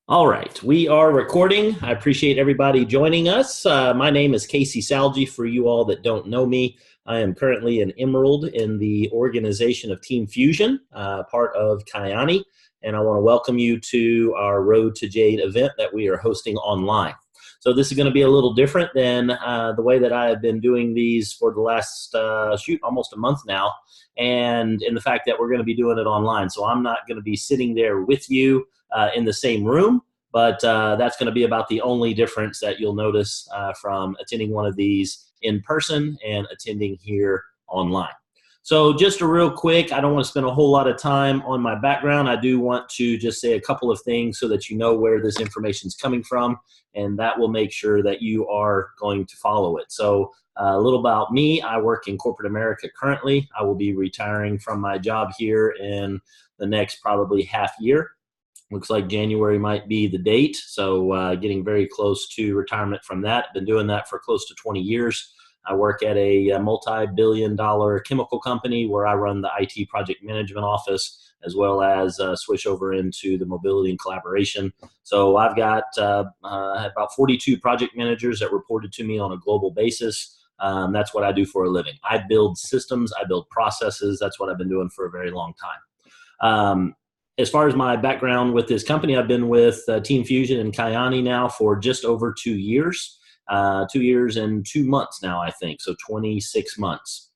All right, we are recording. I appreciate everybody joining us. My name is Casey Salgi. For you all that don't know me, I am currently an Emerald in the organization of Team Fusion, part of Kyani, and I want to welcome you to our Road to Jade event that we are hosting online. So this is going to be a little different than the way that I have been doing these for the last, almost a month now, and in the fact that we're going to be doing it online. So I'm not going to be sitting there with you in the same room, but that's going to be about the only difference that you'll notice from attending one of these in person and attending here online. So just a real quick, I don't want to spend a whole lot of time on my background. I do want to just say a couple of things so that you know where this information is coming from, and that will make sure that you are going to follow it. So a little about me. I work in corporate America currently. I will be retiring from my job here in the next probably half year. Looks like January might be the date, so getting very close to retirement from that. Been doing that for close to 20 years. I work at a multi-billion-dollar chemical company where I run the IT project management office, as well as switch over into the mobility and collaboration. So I've got about 42 project managers that reported to me on a global basis. That's what I do for a living. I build systems, I build processes. That's what I've been doing for a very long time. As far as my background with this company, I've been with Team Fusion and Kyani now for just over 2 years, 2 years and 2 months now, I think, so 26 months.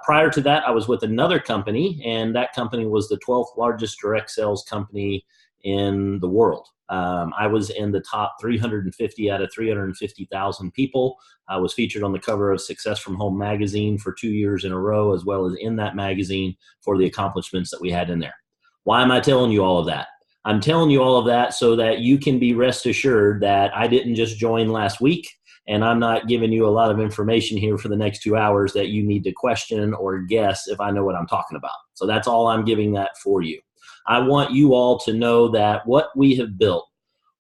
Prior to that, I was with another company, and that company was the 12th largest direct sales company in the world. I was in the top 350 out of 350,000 people. I was featured on the cover of Success from Home magazine for 2 years in a row, as well as in that magazine for the accomplishments that we had in there. Why am I telling you all of that? I'm telling you all of that so that you can be rest assured that I didn't just join last week, and I'm not giving you a lot of information here for the next 2 hours that you need to question or guess if I know what I'm talking about. So that's all I'm giving that for you. I want you all to know that what we have built,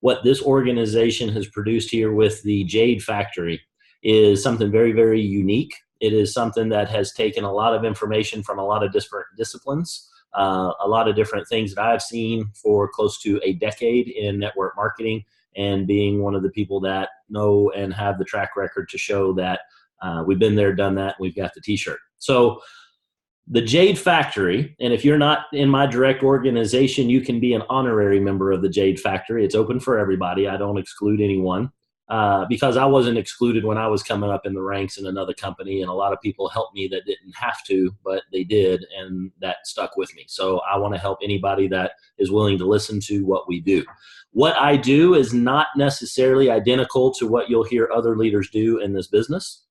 what this organization has produced here with the Jade Factory, is something very, very unique. It is something that has taken a lot of information from a lot of different disciplines. A lot of different things that I've seen for close to a decade in network marketing, and being one of the people that know and have the track record to show that we've been there, done that, we've got the t-shirt. So the Jade Factory, and if you're not in my direct organization, you can be an honorary member of the Jade Factory. It's open for everybody. I don't exclude anyone. Because I wasn't excluded when I was coming up in the ranks in another company, and a lot of people helped me that didn't have to, but they did, and that stuck with me. So I want to help anybody that is willing to listen to what we do. What I do is not necessarily identical to what you'll hear other leaders do in this business.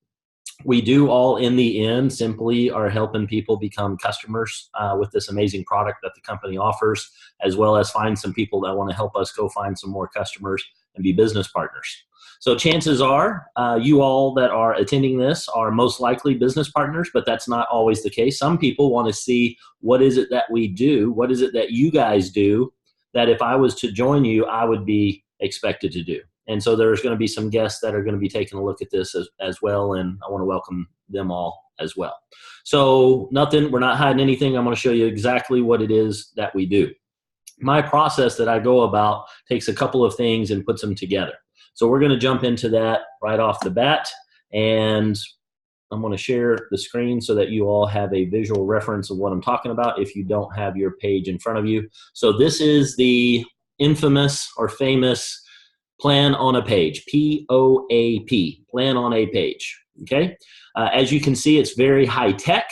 We do all, in the end, simply are helping people become customers with this amazing product that the company offers, as well as find some people that want to help us go find some more customers and be business partners. So chances are you all that are attending this are most likely business partners, but that's not always the case. Some people want to see, what is it that we do? What is it that you guys do that if I was to join you, I would be expected to do? And so there's going to be some guests that are going to be taking a look at this as well, and I want to welcome them all as well. So we're not hiding anything. I'm going to show you exactly what it is that we do. My process that I go about takes a couple of things and puts them together. So we're going to jump into that right off the bat, and I'm going to share the screen so that you all have a visual reference of what I'm talking about if you don't have your page in front of you. So this is the infamous or famous plan on a page, P-O-A-P, plan on a page, okay? As you can see, it's very high tech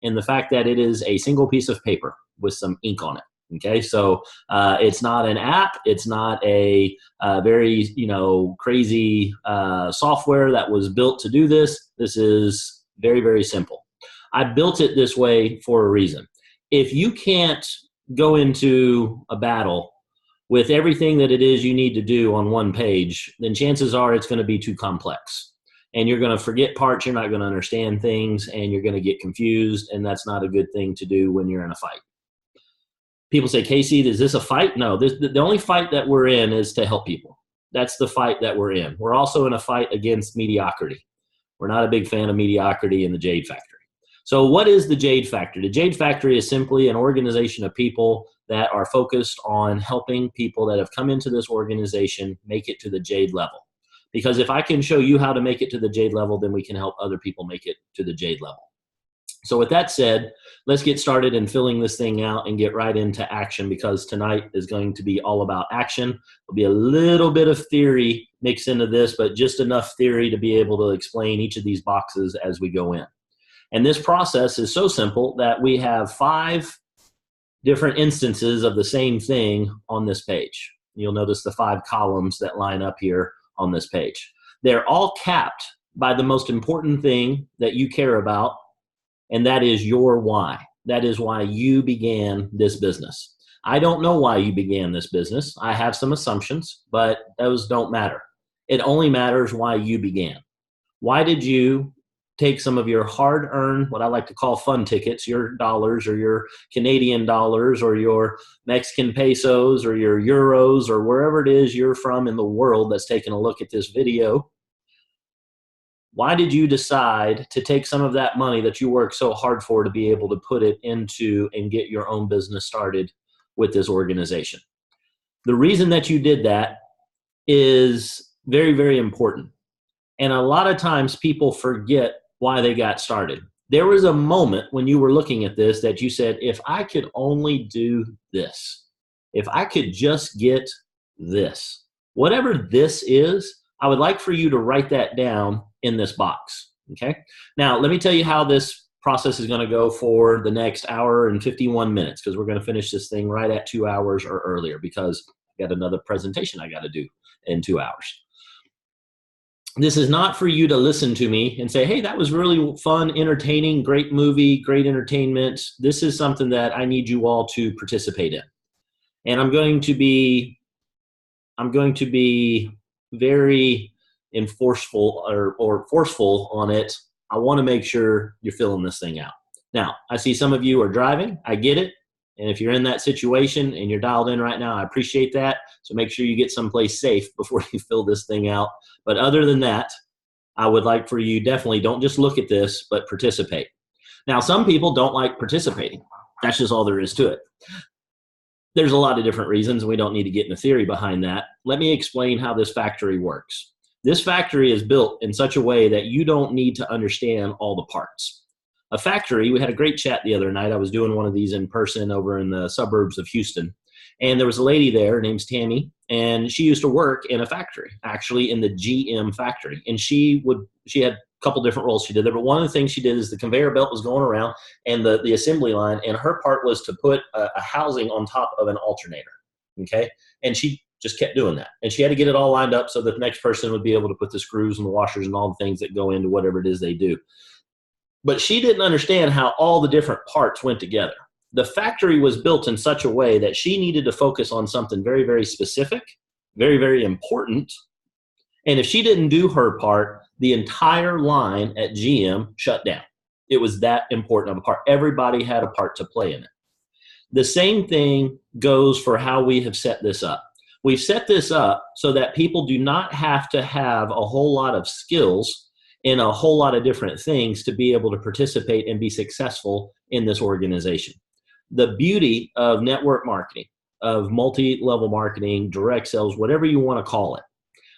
in the fact that it is a single piece of paper with some ink on it. Okay, so it's not an app. It's not a very crazy software that was built to do this. This is very, very simple. I built it this way for a reason. If you can't go into a battle with everything that it is you need to do on one page, then chances are it's going to be too complex. And you're going to forget parts, you're not going to understand things, and you're going to get confused, and that's not a good thing to do when you're in a fight. People say, Casey, is this a fight? No, the only fight that we're in is to help people. That's the fight that we're in. We're also in a fight against mediocrity. We're not a big fan of mediocrity in the Jade Factory. So what is the Jade Factory? The Jade Factory is simply an organization of people that are focused on helping people that have come into this organization make it to the Jade level. Because if I can show you how to make it to the Jade level, then we can help other people make it to the Jade level. So with that said, let's get started in filling this thing out and get right into action, because tonight is going to be all about action. There'll be a little bit of theory mixed into this, but just enough theory to be able to explain each of these boxes as we go in. And this process is so simple that we have 5 different instances of the same thing on this page. You'll notice the 5 columns that line up here on this page. They're all capped by the most important thing that you care about, and that is your why. That is why you began this business. I don't know why you began this business. I have some assumptions, but those don't matter. It only matters why you began. Why did you take some of your hard-earned, what I like to call fun tickets, your dollars or your Canadian dollars or your Mexican pesos or your euros or wherever it is you're from in the world that's taking a look at this video? Why did you decide to take some of that money that you worked so hard for to be able to put it into and get your own business started with this organization? The reason that you did that is very, very important. And a lot of times people forget why they got started. There was a moment when you were looking at this that you said, if I could only do this, if I could just get this, whatever this is, I would like for you to write that down in this box, okay? Now, let me tell you how this process is gonna go for the next hour and 51 minutes, because we're gonna finish this thing right at 2 hours or earlier, because I got another presentation I gotta do in 2 hours. This is not for you to listen to me and say, hey, that was really fun, entertaining, great movie, great entertainment. This is something that I need you all to participate in. And I'm going to be very enforceful or forceful on it. I want to make sure you're filling this thing out. Now, I see some of you are driving. I get it. And if you're in that situation and you're dialed in right now, I appreciate that. So make sure you get someplace safe before you fill this thing out. But other than that, I would like for you, definitely don't just look at this, but participate. Now, some people don't like participating. That's just all there is to it. There's a lot of different reasons. We don't need to get into theory behind that. Let me explain how this factory works. This factory is built in such a way that you don't need to understand all the parts. A factory, we had a great chat the other night. I was doing one of these in person over in the suburbs of Houston. And there was a lady there, her name's Tammy, and she used to work in a factory, actually in the GM factory. And she had a couple different roles she did there, but one of the things she did is the conveyor belt was going around and the assembly line, and her part was to put a housing on top of an alternator, okay? And she just kept doing that. And she had to get it all lined up so that the next person would be able to put the screws and the washers and all the things that go into whatever it is they do. But she didn't understand how all the different parts went together. The factory was built in such a way that she needed to focus on something very, very specific, very, very important. And if she didn't do her part, the entire line at GM shut down. It was that important of a part. Everybody had a part to play in it. The same thing goes for how we have set this up. We've set this up so that people do not have to have a whole lot of skills in a whole lot of different things to be able to participate and be successful in this organization. The beauty of network marketing, of multi-level marketing, direct sales, whatever you want to call it,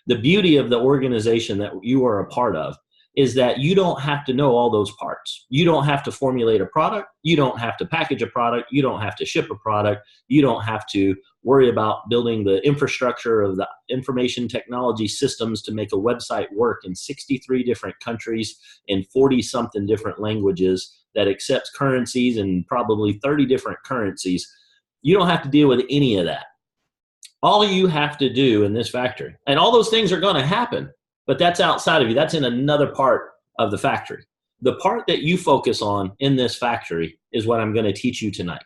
the beauty of the organization that you are a part of is that you don't have to know all those parts. You don't have to formulate a product. You don't have to package a product. You don't have to ship a product. You don't have to worry about building the infrastructure of the information technology systems to make a website work in 63 different countries in 40-something different languages that accepts currencies and probably 30 different currencies. You don't have to deal with any of that. All you have to do in this factory, and all those things are going to happen, but that's outside of you. That's in another part of the factory. The part that you focus on in this factory is what I'm going to teach you tonight.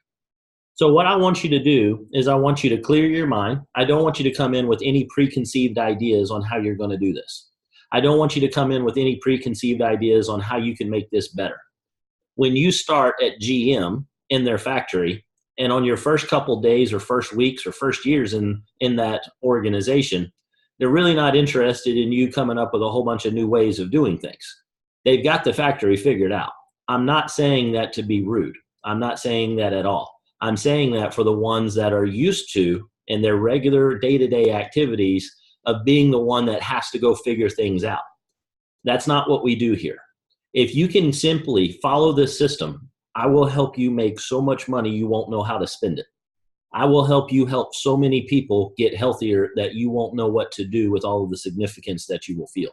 So what I want you to do is I want you to clear your mind. I don't want you to come in with any preconceived ideas on how you're going to do this. I don't want you to come in with any preconceived ideas on how you can make this better. When you start at GM in their factory, and on your first couple days or first weeks or first years in that organization, they're really not interested in you coming up with a whole bunch of new ways of doing things. They've got the factory figured out. I'm not saying that to be rude. I'm not saying that at all. I'm saying that for the ones that are used to in their regular day-to-day activities of being the one that has to go figure things out. That's not what we do here. If you can simply follow this system, I will help you make so much money you won't know how to spend it. I will help you help so many people get healthier that you won't know what to do with all of the significance that you will feel.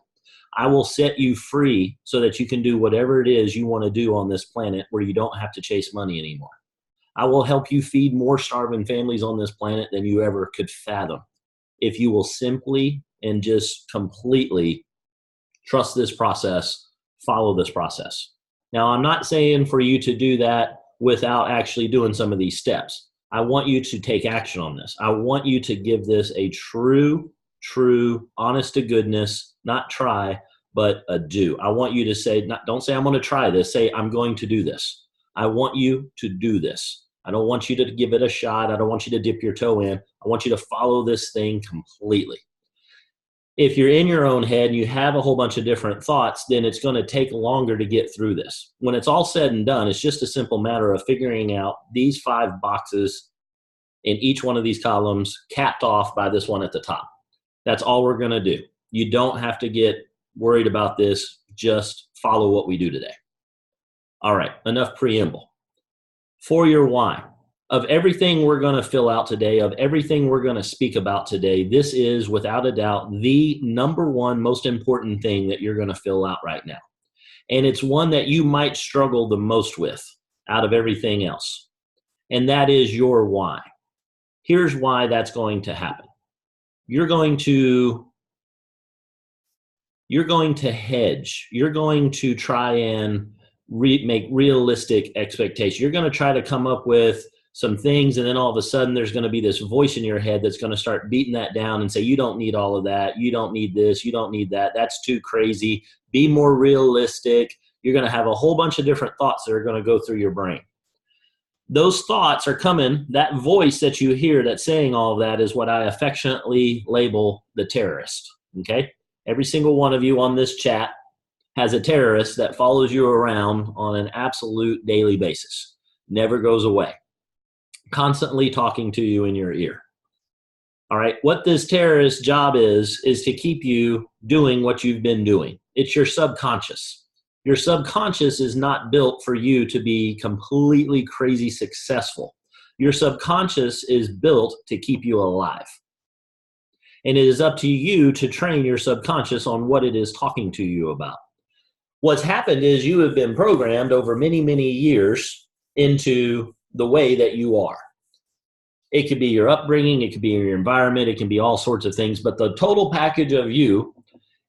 I will set you free so that you can do whatever it is you want to do on this planet where you don't have to chase money anymore. I will help you feed more starving families on this planet than you ever could fathom if you will simply and just completely trust this process, follow this process. Now, I'm not saying for you to do that without actually doing some of these steps. I want you to take action on this. I want you to give this a true, honest to goodness, not try, but a do. I want you to say, don't say I'm going to try this. Say I'm going to do this. I want you to do this. I don't want you to give it a shot. I don't want you to dip your toe in. I want you to follow this thing completely. If you're in your own head and you have a whole bunch of different thoughts, then it's going to take longer to get through this. When it's all said and done, it's just a simple matter of figuring out these 5 boxes in each one of these columns capped off by this one at the top. That's all we're going to do. You don't have to get worried about this. Just follow what we do today. All right, enough preamble. For your why. Of everything we're going to fill out today, of everything we're going to speak about today, this is without a doubt the number one most important thing that you're going to fill out right now. And it's one that you might struggle the most with out of everything else. And that is your why. Here's why that's going to happen. You're going to hedge. You're going to try and make realistic expectations. You're going to try to come up with some things, and then all of a sudden there's going to be this voice in your head that's going to start beating that down and say, you don't need all of that. You don't need this. You don't need that. That's too crazy. Be more realistic. You're going to have a whole bunch of different thoughts that are going to go through your brain. Those thoughts are coming. That voice that you hear that's saying all of that is what I affectionately label the terrorist. Okay? Every single one of you on this chat has a terrorist that follows you around on an absolute daily basis. Never goes away. Constantly talking to you in your ear. All right, what this terrorist's job is to keep you doing what you've been doing. It's your subconscious. Your subconscious is not built for you to be completely crazy successful. Your subconscious is built to keep you alive. And it is up to you to train your subconscious on what it is talking to you about. What's happened is you have been programmed over many, many years into the way that you are. It could be your upbringing, it could be your environment, it can be all sorts of things, but the total package of you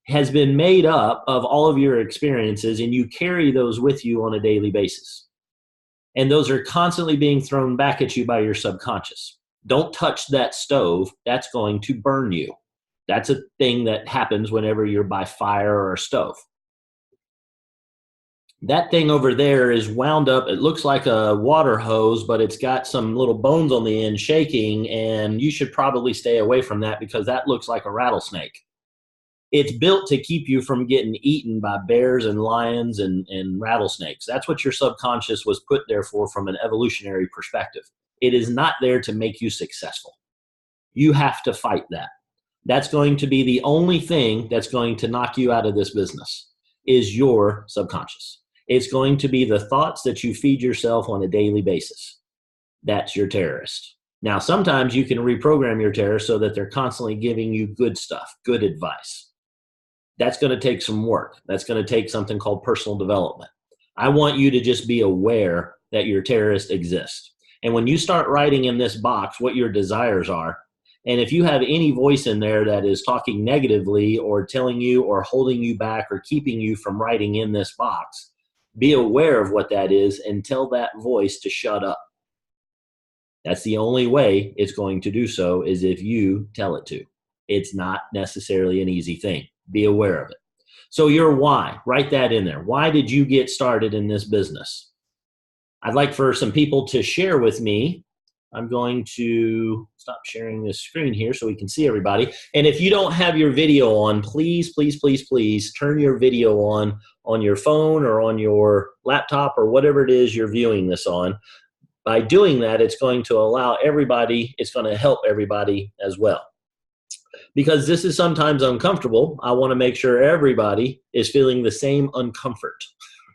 has been made up of all of your experiences, and you carry those with you on a daily basis. And those are constantly being thrown back at you by your subconscious. Don't touch that stove, that's going to burn you. That's a thing that happens whenever you're by fire or a stove. That thing over there is wound up. It looks like a water hose, but it's got some little bones on the end shaking, and you should probably stay away from that because that looks like a rattlesnake. It's built to keep you from getting eaten by bears and lions and rattlesnakes. That's what your subconscious was put there for from an evolutionary perspective. It is not there to make you successful. You have to fight that. That's going to be the only thing that's going to knock you out of this business is your subconscious. It's going to be the thoughts that you feed yourself on a daily basis. That's your terrorist. Now, sometimes you can reprogram your terrorist so that they're constantly giving you good stuff, good advice. That's going to take some work. That's going to take something called personal development. I want you to just be aware that your terrorist exists. And when you start writing in this box what your desires are, and if you have any voice in there that is talking negatively or telling you or holding you back or keeping you from writing in this box, be aware of what that is and tell that voice to shut up. That's the only way it's going to do so is if you tell it to. It's not necessarily an easy thing. Be aware of it. So your why, write that in there. Why did you get started in this business? I'd like for some people to share with me. I'm going to stop sharing this screen here so we can see everybody. And if you don't have your video on, please, please, please, please turn your video on your phone or on your laptop or whatever it is you're viewing this on. By doing that, it's going to allow everybody, it's going to help everybody as well. Because this is sometimes uncomfortable, I want to make sure everybody is feeling the same uncomfort,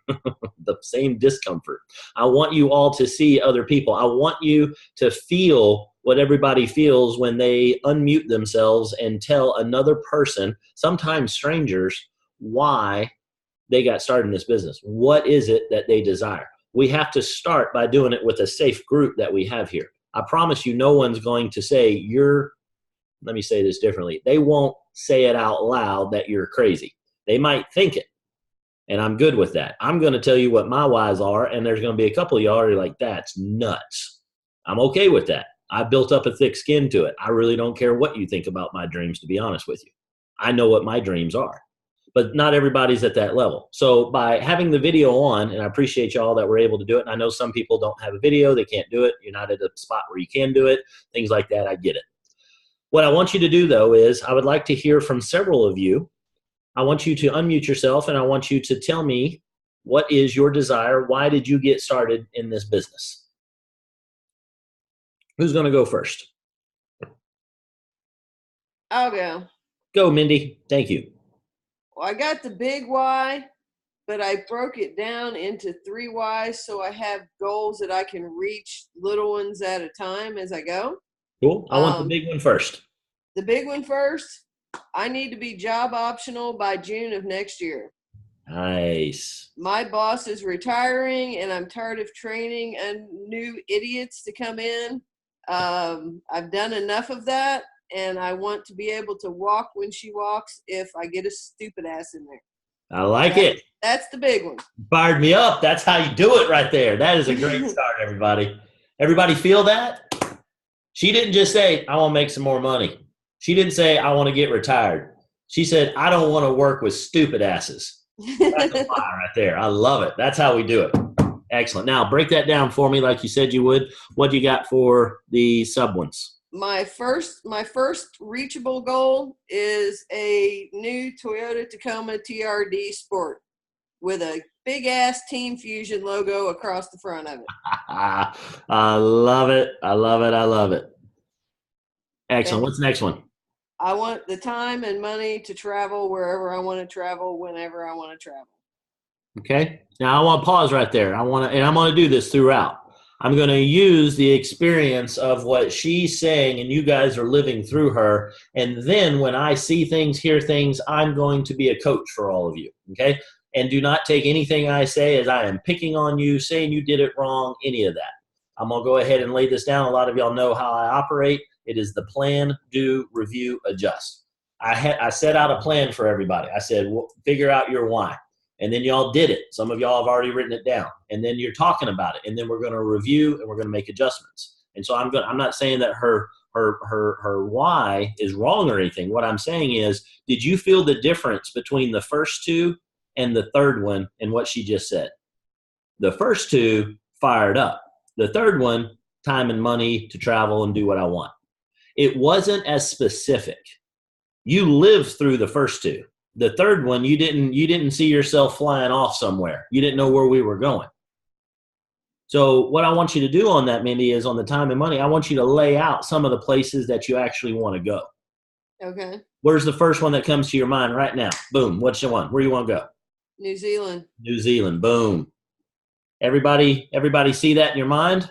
the same discomfort. I want you all to see other people. I want you to feel what everybody feels when they unmute themselves and tell another person, sometimes strangers, why they got started in this business. What is it that they desire? We have to start by doing it with a safe group that we have here. I promise you, no one's going to say let me say this differently. They won't say it out loud that you're crazy. They might think it, and I'm good with that. I'm going to tell you what my whys are, and there's going to be a couple of y'all who are like, that's nuts. I'm okay with that. I built up a thick skin to it. I really don't care what you think about my dreams, to be honest with you. I know what my dreams are, but not everybody's at that level. So by having the video on, and I appreciate y'all that were able to do it, and I know some people don't have a video, they can't do it, you're not at a spot where you can do it, things like that, I get it. What I want you to do, though, is I would like to hear from several of you. I want you to unmute yourself, and I want you to tell me, what is your desire? Why did you get started in this business? Who's going to go first? I'll go. Go, Mindy. Thank you. Well, I got the big why, but I broke it down into 3 whys, so I have goals that I can reach, little ones at a time as I go. Cool. I want the big one first. The big one first. I need to be job optional by June of next year. Nice. My boss is retiring, and I'm tired of training new idiots to come in. I've done enough of that, and I want to be able to walk when she walks if I get a stupid ass in there. I like it. That's the big one. Fired me up. That's how you do it right there. That is a great start, everybody. Everybody feel that? She didn't just say, I want to make some more money. She didn't say, I want to get retired. She said, I don't want to work with stupid asses. That's a lie right there. I love it. That's how we do it. Excellent. Now, break that down for me like you said you would. What do you got for the sub ones? My first reachable goal is a new Toyota Tacoma TRD Sport with a big-ass Team Fusion logo across the front of it. I love it. I love it. I love it. Excellent. What's the next one? I want the time and money to travel wherever I want to travel, whenever I want to travel. Okay. Now, I want to pause right there. I'm going to do this throughout. I'm going to use the experience of what she's saying, and you guys are living through her. And then when I see things, hear things, I'm going to be a coach for all of you. Okay. And do not take anything I say as I am picking on you, saying you did it wrong, any of that. I'm going to go ahead and lay this down. A lot of y'all know how I operate. It is the plan, do, review, adjust. I set out a plan for everybody. I said, well, figure out your why. And then y'all did it. Some of y'all have already written it down. And then you're talking about it. And then we're going to review and we're going to make adjustments. And so I'm not saying that her why is wrong or anything. What I'm saying is, did you feel the difference between the first 2 and the third one and what she just said? The first 2 fired up. The third one, time and money to travel and do what I want. It wasn't as specific. You lived through the first 2. The third one, you didn't see yourself flying off somewhere. You didn't know where we were going. So what I want you to do on that, Mindy, is on the time and money, I want you to lay out some of the places that you actually want to go. Okay. Where's the first one that comes to your mind right now? Boom. What's the one? Where do you want to go? New Zealand. New Zealand. Boom. Everybody see that in your mind?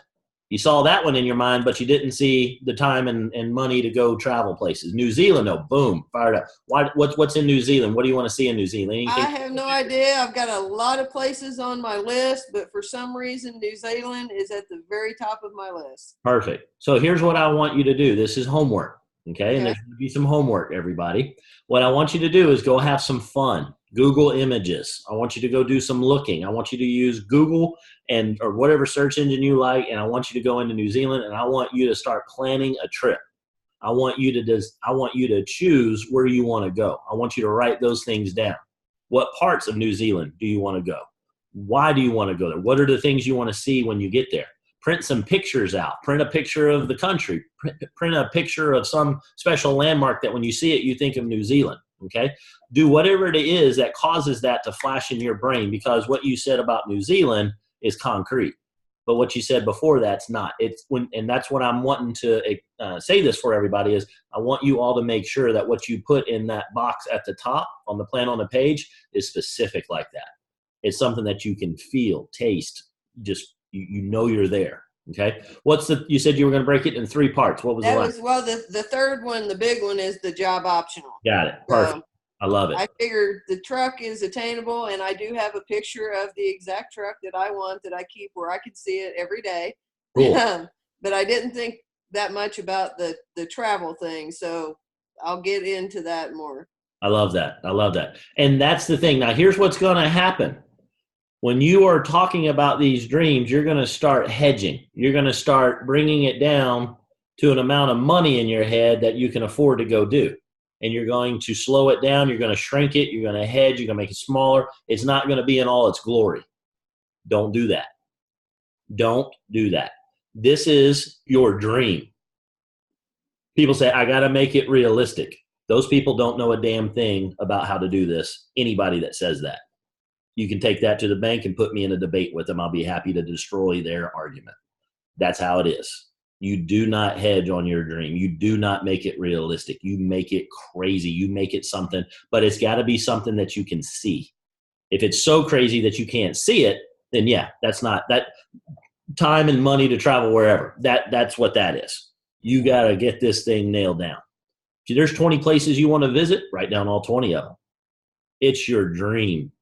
You saw that one in your mind, but you didn't see the time and money to go travel places. New Zealand, no, boom, fired up. What's in New Zealand? What do you want to see in New Zealand? Anything? I have no idea. I've got a lot of places on my list, but for some reason, New Zealand is at the very top of my list. Perfect. So here's what I want you to do. This is homework, okay? And there's going to be some homework, everybody. What I want you to do is go have some fun. Google images. I want you to go do some looking. I want you to use Google or whatever search engine you like, and I want you to go into New Zealand, and I want you to start planning a trip. I want you to choose where you want to go. I want you to write those things down. What parts of New Zealand do you want to go? Why do you want to go there? What are the things you want to see when you get there? Print some pictures out. Print a picture of the country. Print a picture of some special landmark that when you see it, you think of New Zealand. Okay? Do whatever it is that causes that to flash in your brain, because what you said about New Zealand is concrete. But what you said before, that's not. It's when, and that's what I'm wanting to say this for everybody is I want you all to make sure that what you put in that box at the top on the plan on the page is specific like that. It's something that you can feel, taste, just you know you're there. Okay. You said you were going to break it in 3 parts. What was the last? The third one, the big one, is the job optional. Got it. Perfect. I love it. I figured the truck is attainable, and I do have a picture of the exact truck that I want that I keep where I can see it every day. Cool. But I didn't think that much about the travel thing, so I'll get into that more. I love that. I love that. And that's the thing. Now, here's what's going to happen. When you are talking about these dreams, you're going to start hedging. You're going to start bringing it down to an amount of money in your head that you can afford to go do. And you're going to slow it down. You're going to shrink it. You're going to hedge. You're going to make it smaller. It's not going to be in all its glory. Don't do that. Don't do that. This is your dream. People say, I got to make it realistic. Those people don't know a damn thing about how to do this. Anybody that says that. You can take that to the bank and put me in a debate with them. I'll be happy to destroy their argument. That's how it is. You do not hedge on your dream. You do not make it realistic. You make it crazy. You make it something, but it's got to be something that you can see. If it's so crazy that you can't see it, then yeah, that's not that time and money to travel wherever. That's what that is. You got to get this thing nailed down. If there's 20 places you want to visit, write down all 20 of them. It's your dream.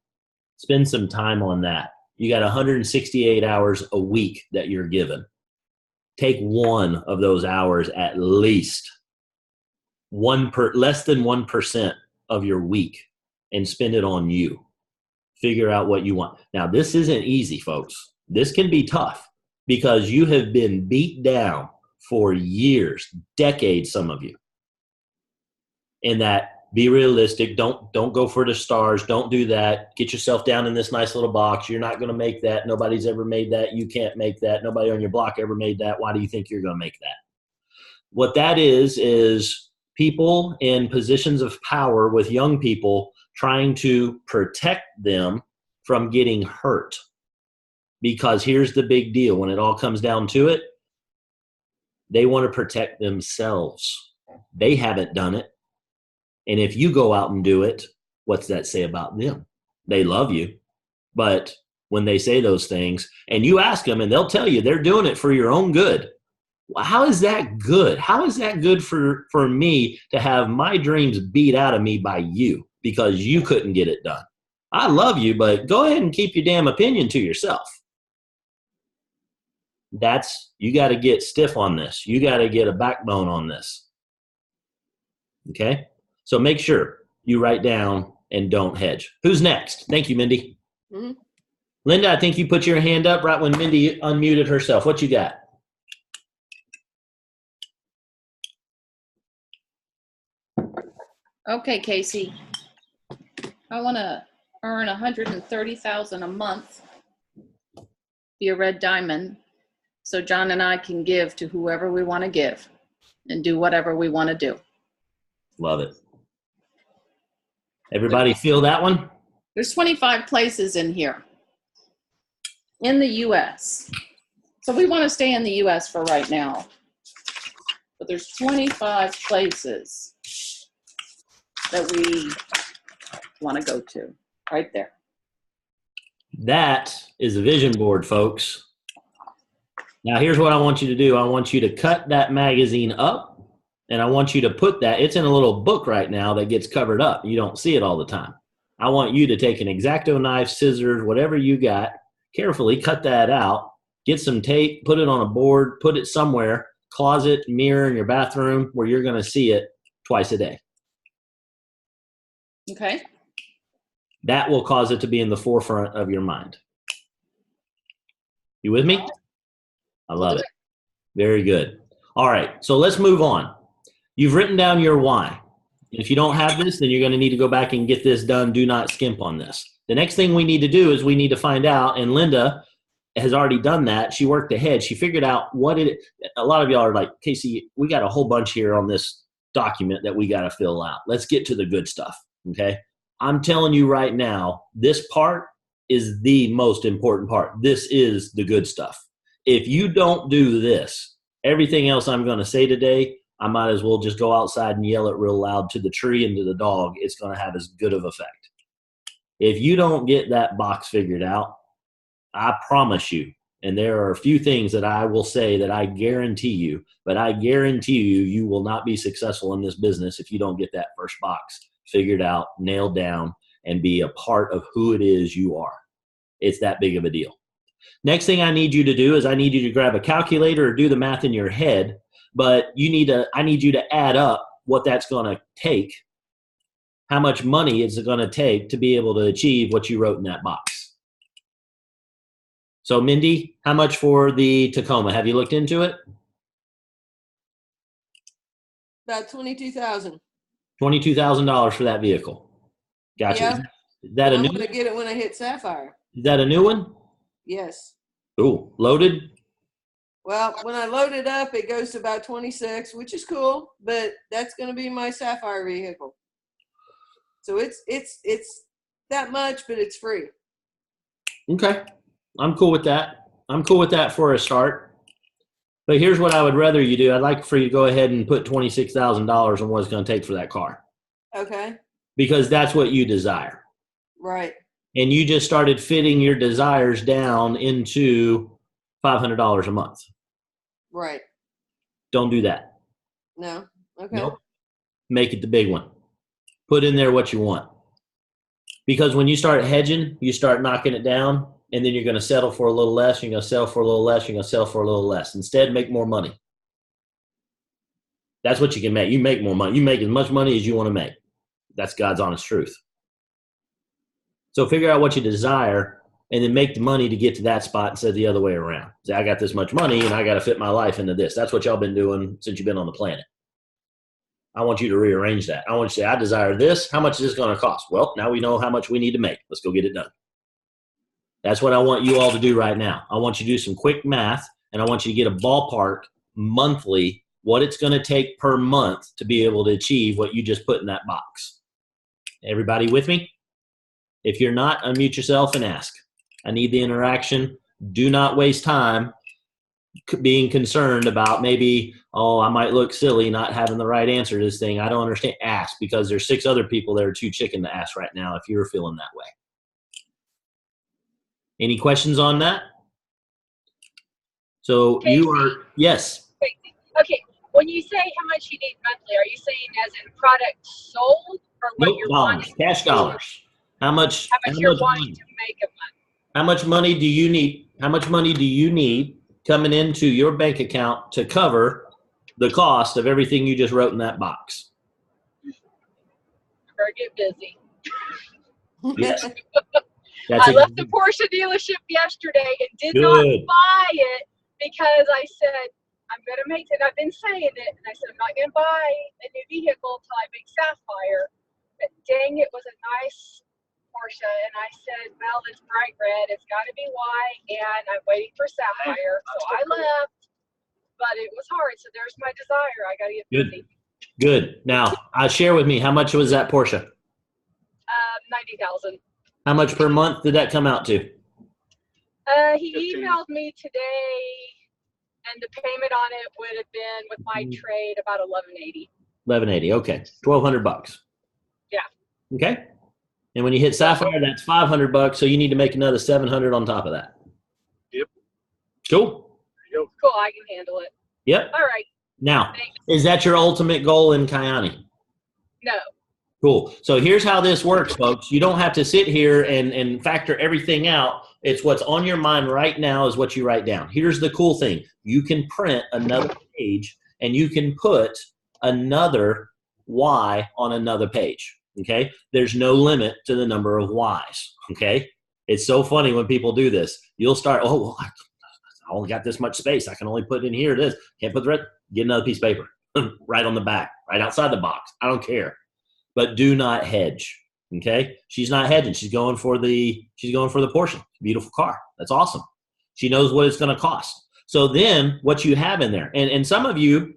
Spend some time on that. You got 168 hours a week that you're given. Take one of those hours at least, less than 1% of your week, and spend it on you. Figure out what you want. Now, this isn't easy, folks. This can be tough because you have been beat down for years, decades, some of you. In that, be realistic. Don't go for the stars. Don't do that. Get yourself down in this nice little box. You're not going to make that. Nobody's ever made that. You can't make that. Nobody on your block ever made that. Why do you think you're going to make that? What that is people in positions of power with young people trying to protect them from getting hurt. Because here's the big deal. When it all comes down to it, they want to protect themselves. They haven't done it. And if you go out and do it, what's that say about them? They love you. But when they say those things, and you ask them, and they'll tell you they're doing it for your own good. How is that good? How is that good for me to have my dreams beat out of me by you because you couldn't get it done? I love you, but go ahead and keep your damn opinion to yourself. You got to get stiff on this. You got to get a backbone on this. Okay? So make sure you write down and don't hedge. Who's next? Thank you, Mindy. Mm-hmm. Linda, I think you put your hand up right when Mindy unmuted herself. What you got? Okay, Casey. I want to earn $130,000 a month, be a red diamond, so John and I can give to whoever we want to give and do whatever we want to do. Love it. Everybody feel that one? There's 25 places in here in the U.S. So we want to stay in the U.S. for right now. But there's 25 places that we want to go to right there. That is a vision board, folks. Now, here's what I want you to do. I want you to cut that magazine up. And I want you to put that, it's in a little book right now that gets covered up. You don't see it all the time. I want you to take an X-Acto knife, scissors, whatever you got, carefully cut that out, get some tape, put it on a board, put it somewhere, closet, mirror in your bathroom where you're going to see it twice a day. Okay. That will cause it to be in the forefront of your mind. You with me? I love it. Very good. All right, so let's move on. You've written down your why. If you don't have this, then you're going to need to go back and get this done. Do not skimp on this. The next thing we need to do is we need to find out, and Linda has already done that. She worked ahead. She figured out a lot of y'all are like, Casey, we got a whole bunch here on this document that we got to fill out. Let's get to the good stuff, okay? I'm telling you right now, this part is the most important part. This is the good stuff. If you don't do this, everything else I'm going to say today, I might as well just go outside and yell it real loud to the tree and to the dog. It's going to have as good of effect. If you don't get that box figured out, I promise you, and there are a few things that I will say that I guarantee you, but I guarantee you, you will not be successful in this business if you don't get that first box figured out, nailed down, and be a part of who it is you are. It's that big of a deal. Next thing I need you to do is I need you to grab a calculator or do the math in your head, but I need you to add up what that's going to take, how much money it's going to take to be able to achieve what you wrote in that box. So Mindy, how much for the Tacoma? Have you looked into it? About $22,000. $22,000 for that vehicle. Gotcha. Yeah. Is that a I'm new? going to get it when I hit Sapphire. Is that a new one? Yes. Ooh, loaded. Well, when I load it up, it goes to about 26, which is cool, but that's going to be my Sapphire vehicle. So it's that much, but it's free. Okay. I'm cool with that. I'm cool with that for a start. But here's what I would rather you do. I'd like for you to go ahead and put $26,000 on what it's going to take for that car. Okay. Because that's what you desire. Right. And you just started fitting your desires down into $500 a month. Right. Don't do that. No. Okay. Nope. Make it the big one. Put in there what you want. Because when you start hedging, you start knocking it down, and then you're going to settle for a little less, you're going to sell for a little less, you're going to sell for a little less. Instead, make more money. That's what you can make. You make more money. You make as much money as you want to make. That's God's honest truth. So figure out what you desire and then make the money to get to that spot instead of the other way around. Say, I got this much money and I got to fit my life into this. That's what y'all been doing since you've been on the planet. I want you to rearrange that. I want you to say, I desire this. How much is this going to cost? Well, now we know how much we need to make. Let's go get it done. That's what I want you all to do right now. I want you to do some quick math, and I want you to get a ballpark monthly, what it's going to take per month to be able to achieve what you just put in that box. Everybody with me? If you're not, unmute yourself and ask. I need the interaction. Do not waste time being concerned about maybe, oh, I might look silly not having the right answer to this thing. I don't understand. Ask, because there's 6 other people that are too chicken to ask right now if you're feeling that way. Any questions on that? So Okay. you are, yes. Okay, when you say how much you need monthly, are you saying as in product sold or what Nope, you're dollars, wanting? cash dollars. How much You're wanting money? to make a month? How much money do you need? How much money do you need coming into your bank account to cover the cost of everything you just wrote in that box? Or get busy. Yes. That's I left the Porsche dealership yesterday and did not Good. buy it because I said, I'm going to make it. I've been saying it. And I said, I'm not going to buy a new vehicle until I make Sapphire. But dang, it was a nice Porsche. And I said, well, it's bright red. It's got to be white. And I'm waiting for Sapphire. So I left. But it was hard. So there's my desire. I got to get Good. busy. Good. Now, share with me, how much was that Porsche? 90,000. How much per month did that come out to? He emailed me today, and the payment on it would have been with my trade about $1,180. $1,180. Okay, $1,200. Yeah. Okay. And when you hit Sapphire, that's $500. So you need to make another $700 on top of that. Yep. Cool. Cool, I can handle it. Yep. All right. Now, Thanks. is that your ultimate goal in Kyani? No. Cool. So here's how this works, folks. You don't have to sit here and factor everything out. It's what's on your mind right now is what you write down. Here's the cool thing. You can print another page and you can put another Y on another page. Okay? There's no limit to the number of Ys. Okay? It's so funny when people do this. You'll start, oh, well, I only got this much space. I can only put in here this. Can't put the rest. Get another piece of paper right on the back, right outside the box. I don't care. But do not hedge. Okay? She's not hedging. She's going for the Porsche. Beautiful car. That's awesome. She knows what it's going to cost. So then what you have in there, and some of you,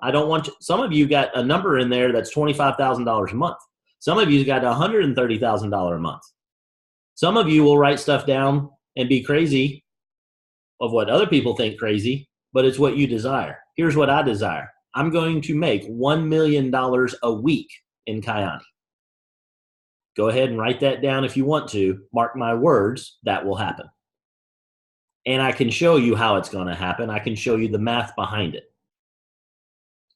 some of you got a number in there that's $25,000 a month. Some of you got $130,000 a month. Some of you will write stuff down and be crazy of what other people think crazy, but it's what you desire. Here's what I desire. I'm going to make $1 million a week in Kyani. Go ahead and write that down if you want to. Mark my words, that will happen. And I can show you how it's going to happen. I can show you the math behind it.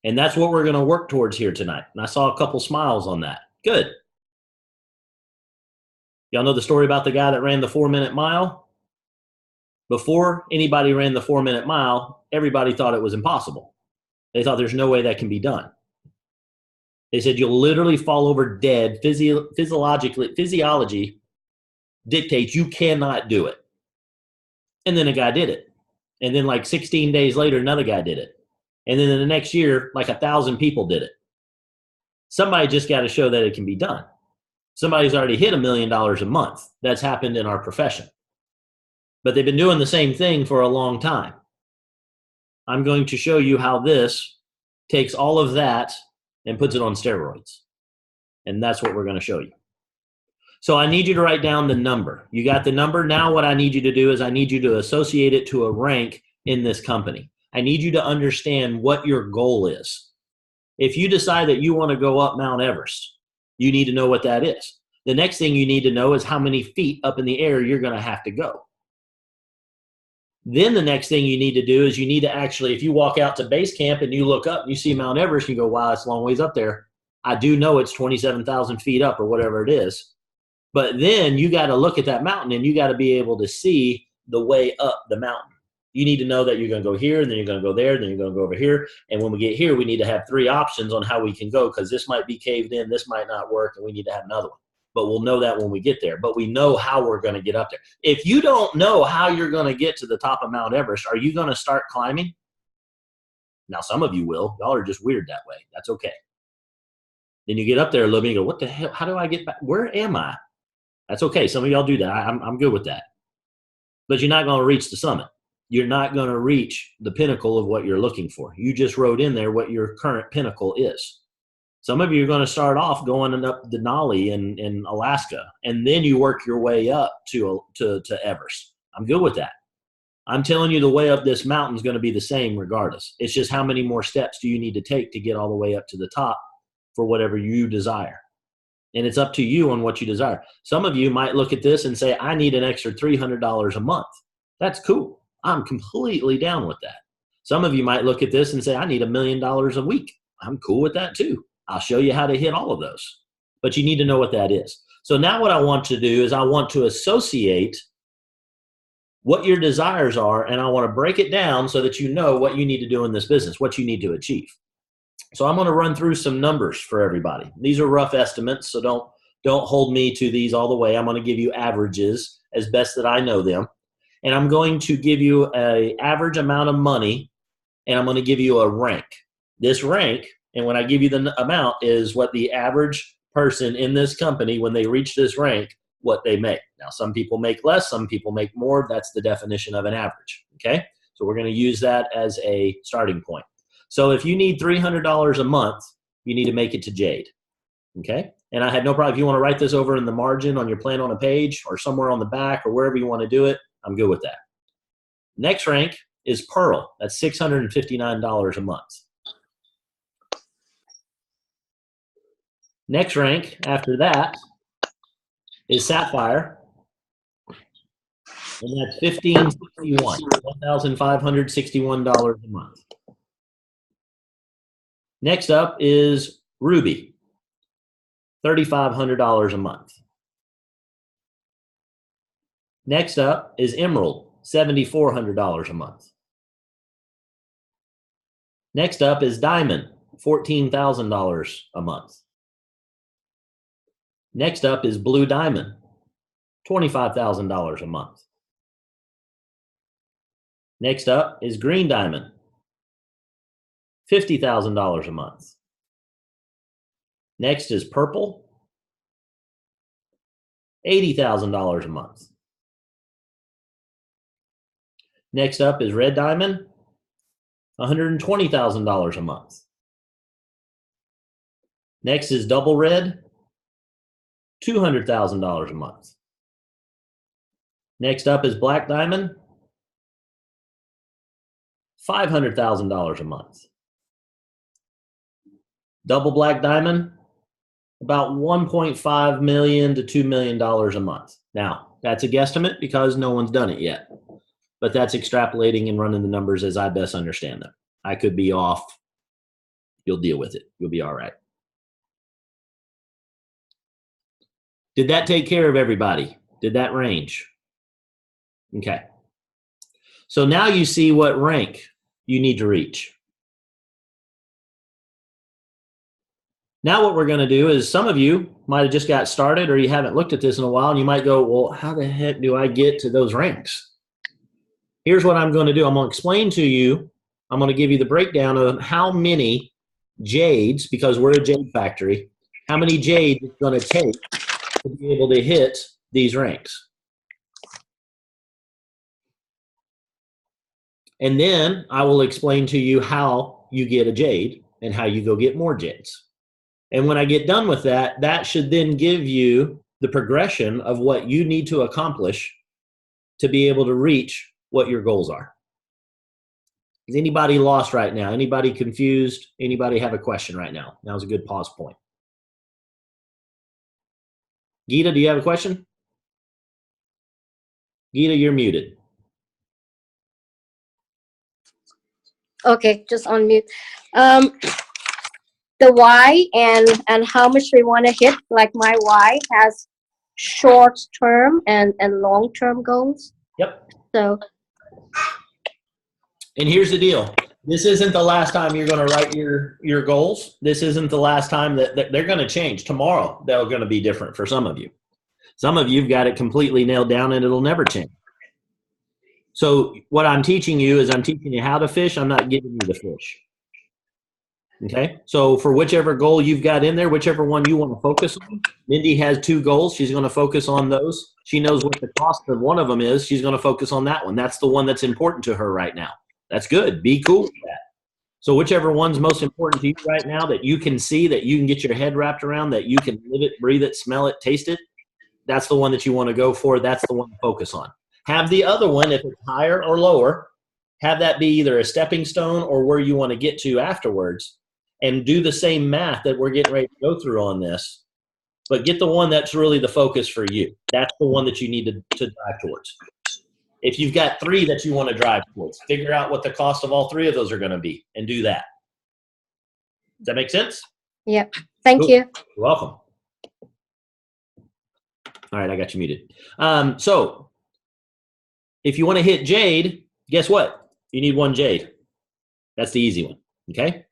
And that's what we're going to work towards here tonight. And I saw a couple smiles on that. Good. Y'all know the story about the guy that ran the 4-minute mile? Before anybody ran the 4-minute mile, everybody thought it was impossible. They thought there's no way that can be done. They said you'll literally fall over dead. Physiology dictates you cannot do it. And then a guy did it. And then like 16 days later, another guy did it. And then in the next year, like 1,000 people did it. Somebody just got to show that it can be done. Somebody's already hit $1 million a month. That's happened in our profession. But they've been doing the same thing for a long time. I'm going to show you how this takes all of that and puts it on steroids. And that's what we're going to show you. So I need you to write down the number. You got the number? Now what I need you to do is I need you to associate it to a rank in this company. I need you to understand what your goal is. If you decide that you want to go up Mount Everest, you need to know what that is. The next thing you need to know is how many feet up in the air you're going to have to go. Then the next thing you need to do is you need to actually, if you walk out to base camp and you look up and you see Mount Everest, you go, wow, it's a long ways up there. I do know it's 27,000 feet up or whatever it is. But then you got to look at that mountain and you got to be able to see the way up the mountain. You need to know that you're going to go here, and then you're going to go there, then you're going to go over here. And when we get here, we need to have 3 options on how we can go, because this might be caved in, this might not work, and we need to have another one. But we'll know that when we get there. But we know how we're going to get up there. If you don't know how you're going to get to the top of Mount Everest, are you going to start climbing? Now, some of you will. Y'all are just weird that way. That's okay. Then you get up there a little bit and you go, what the hell? How do I get back? Where am I? That's okay. Some of y'all do that. I'm good with that. But you're not going to reach the summit. You're not going to reach the pinnacle of what you're looking for. You just wrote in there what your current pinnacle is. Some of you are going to start off going up Denali in Alaska, and then you work your way up to Everest. I'm good with that. I'm telling you the way up this mountain is going to be the same regardless. It's just how many more steps do you need to take to get all the way up to the top for whatever you desire. And it's up to you on what you desire. Some of you might look at this and say, I need an extra $300 a month. That's cool. I'm completely down with that. Some of you might look at this and say, I need $1 million a week. I'm cool with that too. I'll show you how to hit all of those. But you need to know what that is. So now what I want to do is I want to associate what your desires are, and I want to break it down so that you know what you need to do in this business, what you need to achieve. So I'm going to run through some numbers for everybody. These are rough estimates, so don't hold me to these all the way. I'm going to give you averages as best that I know them. And I'm going to give you an average amount of money, and I'm going to give you a rank. This rank, and when I give you the amount, is what the average person in this company, when they reach this rank, what they make. Now, some people make less, some people make more. That's the definition of an average, okay? So we're going to use that as a starting point. So if you need $300 a month, you need to make it to Jade, okay? And I had no problem. If you want to write this over in the margin on your plan on a page or somewhere on the back or wherever you want to do it, I'm good with that. Next rank is Pearl. That's $659 a month. Next rank after that is Sapphire, and that's $1,561 a month. Next up is Ruby, $3,500 a month. Next up is Emerald, $7,400 a month. Next up is Diamond, $14,000 a month. Next up is Blue Diamond, $25,000 a month. Next up is Green Diamond, $50,000 a month. Next is Purple, $80,000 a month. Next up is Red Diamond, $120,000 a month. Next is Double Red, $200,000 a month. Next up is Black Diamond, $500,000 a month. Double black diamond, about $1.5 million to $2 million a month. Now, that's a guesstimate because no one's done it yet, but that's extrapolating and running the numbers as I best understand them. I could be off. You'll deal with it. You'll be all right. Did that take care of everybody? Did that range? Okay. So now you see what rank you need to reach. Now what we're going to do is some of you might have just got started or you haven't looked at this in a while and you might go, well, how the heck do I get to those ranks? Here's what I'm going to do. I'm going to explain to you. I'm going to give you the breakdown of how many jades, because we're a jade factory, how many jades it's going to take to be able to hit these ranks. And then I will explain to you how you get a jade and how you go get more jades. And when I get done with that, that should then give you the progression of what you need to accomplish to be able to reach what your goals are. Is anybody lost right now? Anybody confused? Anybody have a question right now? Now's a good pause point. Gita, do you have a question? Gita, you're muted. Okay, just on mute. The why and how much we want to hit. Like my why has short term and long term goals. Yep. So. And here's the deal. This isn't the last time you're going to write your goals. This isn't the last time that they're going to change. Tomorrow, they're going to be different for some of you. Some of you've got it completely nailed down and it'll never change. So what I'm teaching you is I'm teaching you how to fish. I'm not giving you the fish. Okay. So for whichever goal you've got in there, whichever one you want to focus on, Mindy has 2 goals. She's going to focus on those. She knows what the cost of one of them is. She's going to focus on that one. That's the one that's important to her right now. That's good. Be cool with that. So whichever one's most important to you right now that you can see, that you can get your head wrapped around, that you can live it, breathe it, smell it, taste it, that's the one that you want to go for. That's the one to focus on. Have the other one, if it's higher or lower, have that be either a stepping stone or where you want to get to afterwards, and do the same math that we're getting ready to go through on this, but get the one that's really the focus for you. That's the one that you need to drive towards. If you've got 3 that you want to drive towards, figure out what the cost of all 3 of those are going to be and do that. Does that make sense? Yep. Thank you. You're welcome. All right, I got you muted. So if you want to hit Jade, guess what? You need 1 Jade. That's the easy one, okay?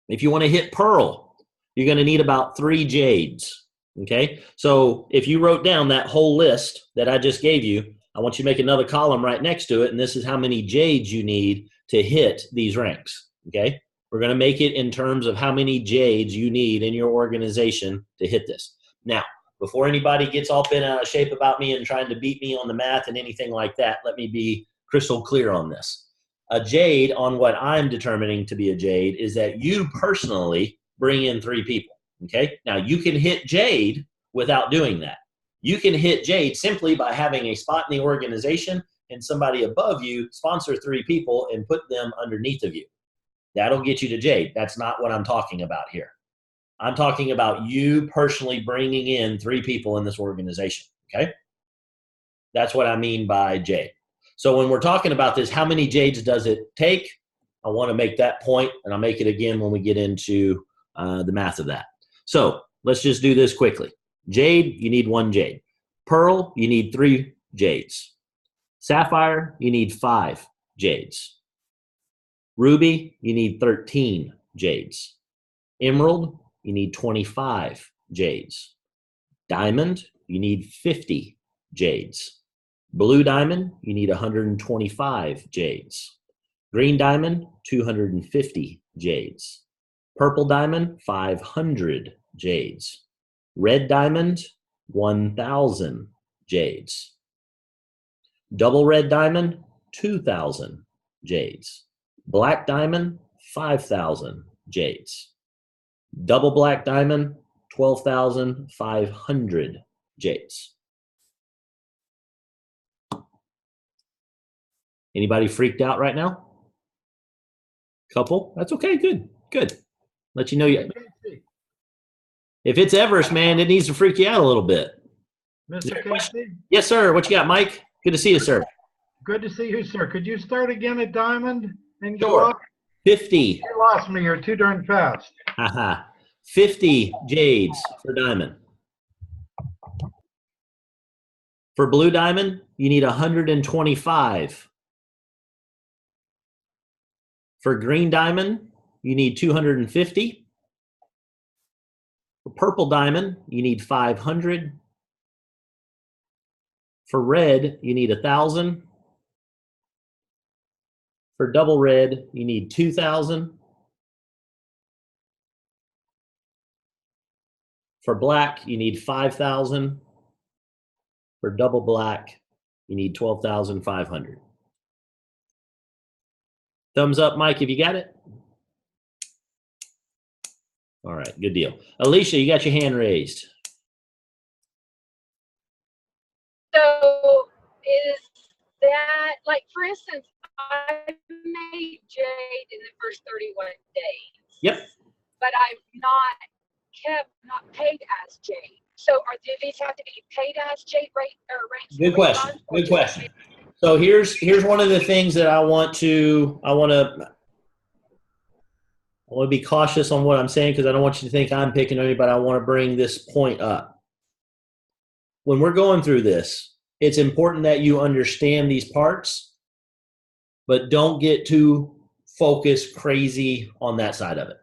If you want to hit Pearl, you're going to need about 3 Jades, okay? So if you wrote down that whole list that I just gave you, I want you to make another column right next to it, and this is how many Jades you need to hit these ranks, okay? We're going to make it in terms of how many Jades you need in your organization to hit this. Now, before anybody gets all bent out of shape about me and trying to beat me on the math and anything like that, let me be crystal clear on this. A Jade, on what I'm determining to be a Jade, is that you personally bring in 3 people, okay? Now, you can hit Jade without doing that. You can hit Jade simply by having a spot in the organization and somebody above you sponsor 3 people and put them underneath of you. That'll get you to Jade. That's not what I'm talking about here. I'm talking about you personally bringing in 3 people in this organization, okay? That's what I mean by Jade. So when we're talking about this, how many Jades does it take? I want to make that point, and I'll make it again when we get into the math of that. So let's just do this quickly. Jade, you need 1 Jade. Pearl, you need 3 Jades. Sapphire, you need 5 Jades. Ruby, you need 13 Jades. Emerald, you need 25 Jades. Diamond, you need 50 Jades. Blue diamond, you need 125 Jades. Green diamond, 250 Jades. Purple diamond, 500 Jades. Red diamond, 1,000 Jades. Double red diamond, 2,000 Jades. Black diamond, 5,000 Jades. Double black diamond, 12,500 Jades. Anybody freaked out right now? Couple? That's okay. Good. Good. Let you know. Casey, If it's Everest, man, it needs to freak you out a little bit. Mr. Casey, Yes, sir. What you got, Mike? Good to see you, sir. good to see you, sir. Could you start again at diamond and go Sure. up? 50. You lost me. You're too darn fast. Haha. 50 jades for diamond. For blue diamond, you need 125. For green diamond, you need 250. For purple diamond, you need 500. For red, you need 1,000. For double red, you need 2,000. For black, you need 5,000. For double black, you need 12,500. Thumbs up, Mike, if you got it. All right, good deal. Alicia, you got your hand raised. So is that, like, for instance, I made Jade in the first 31 days. Yep. But I've not paid as Jade. So do these have to be paid as Jade rate or ranks? Good question. Good question. So here's one of the things that I want to be cautious on what I'm saying because I don't want you to think I'm picking on you, but I want to bring this point up. When we're going through this, it's important that you understand these parts, but don't get too focused crazy on that side of it.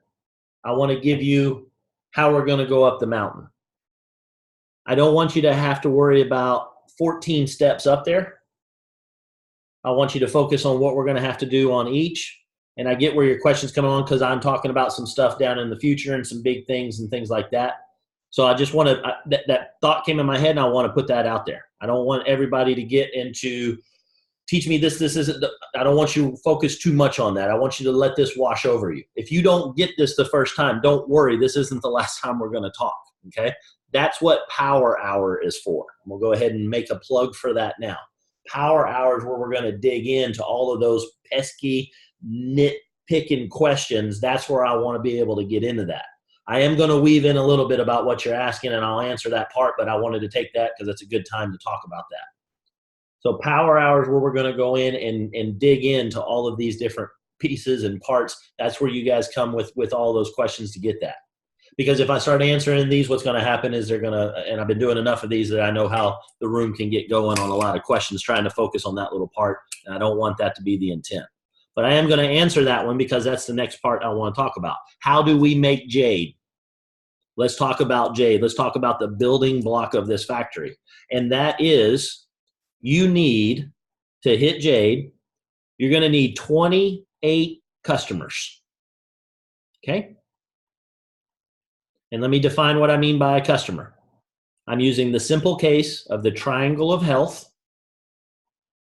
I want to give you how we're going to go up the mountain. I don't want you to have to worry about 14 steps up there. I want you to focus on what we're going to have to do on each. And I get where your question's coming on because I'm talking about some stuff down in the future and some big things and things like that. So I just want to, that thought came in my head and I want to put that out there. I don't want everybody to get into, teach me this isn't, I don't want you to focus too much on that. I want you to let this wash over you. If you don't get this the first time, don't worry. This isn't the last time we're going to talk, okay? That's what Power Hour is for. We'll go ahead and make a plug for that now. Power Hour is where we're going to dig into all of those pesky, nitpicking questions. That's where I want to be able to get into that. I am going to weave in a little bit about what you're asking, and I'll answer that part, but I wanted to take that because it's a good time to talk about that. So Power Hour is where we're going to go in and dig into all of these different pieces and parts. That's where you guys come with all those questions to get that. Because if I start answering these, what's going to happen is they're going to, and I've been doing enough of these that I know how the room can get going on a lot of questions, trying to focus on that little part, and I don't want that to be the intent. But I am going to answer that one because that's the next part I want to talk about. How do we make Jade? Let's talk about Jade. Let's talk about the building block of this factory. And that is, you need to hit Jade, you're going to need 28 customers. Okay? And let me define what I mean by a customer. I'm using the simple case of the triangle of health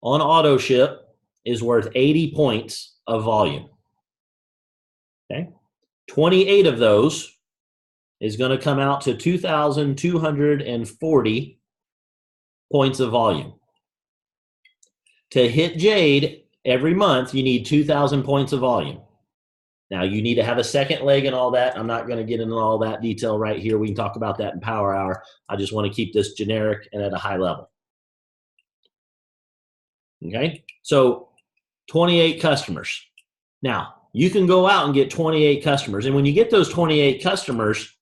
on auto ship is worth 80 points of volume. Okay? 28 of those is going to come out to 2,240 points of volume. To hit Jade every month, you need 2,000 points of volume. Now, you need to have a second leg and all that. I'm not going to get into all that detail right here. We can talk about that in Power Hour. I just want to keep this generic and at a high level. Okay? So, 28 customers. Now, you can go out and get 28 customers. And when you get those 28 customers,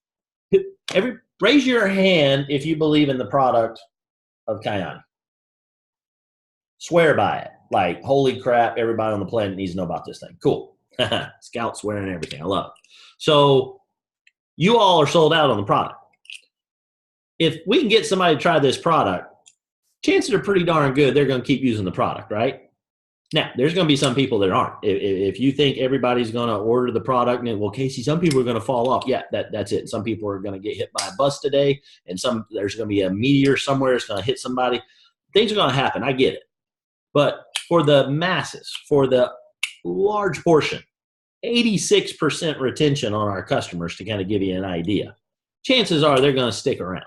raise your hand if you believe in the product of Kyani. Swear by it. Like, holy crap, everybody on the planet needs to know about this thing. Cool. Scout swearing and everything. I love it. So you all are sold out on the product. If we can get somebody to try this product, chances are pretty darn good they're going to keep using the product, right? Now, there's going to be some people that aren't. If you think everybody's going to order the product and, well, Casey, some people are going to fall off. Yeah, that's it. Some people are going to get hit by a bus today, and there's going to be a meteor somewhere that's going to hit somebody. Things are going to happen. I get it. But for the masses, for the large portion, 86% retention on our customers to kind of give you an idea. Chances are they're going to stick around.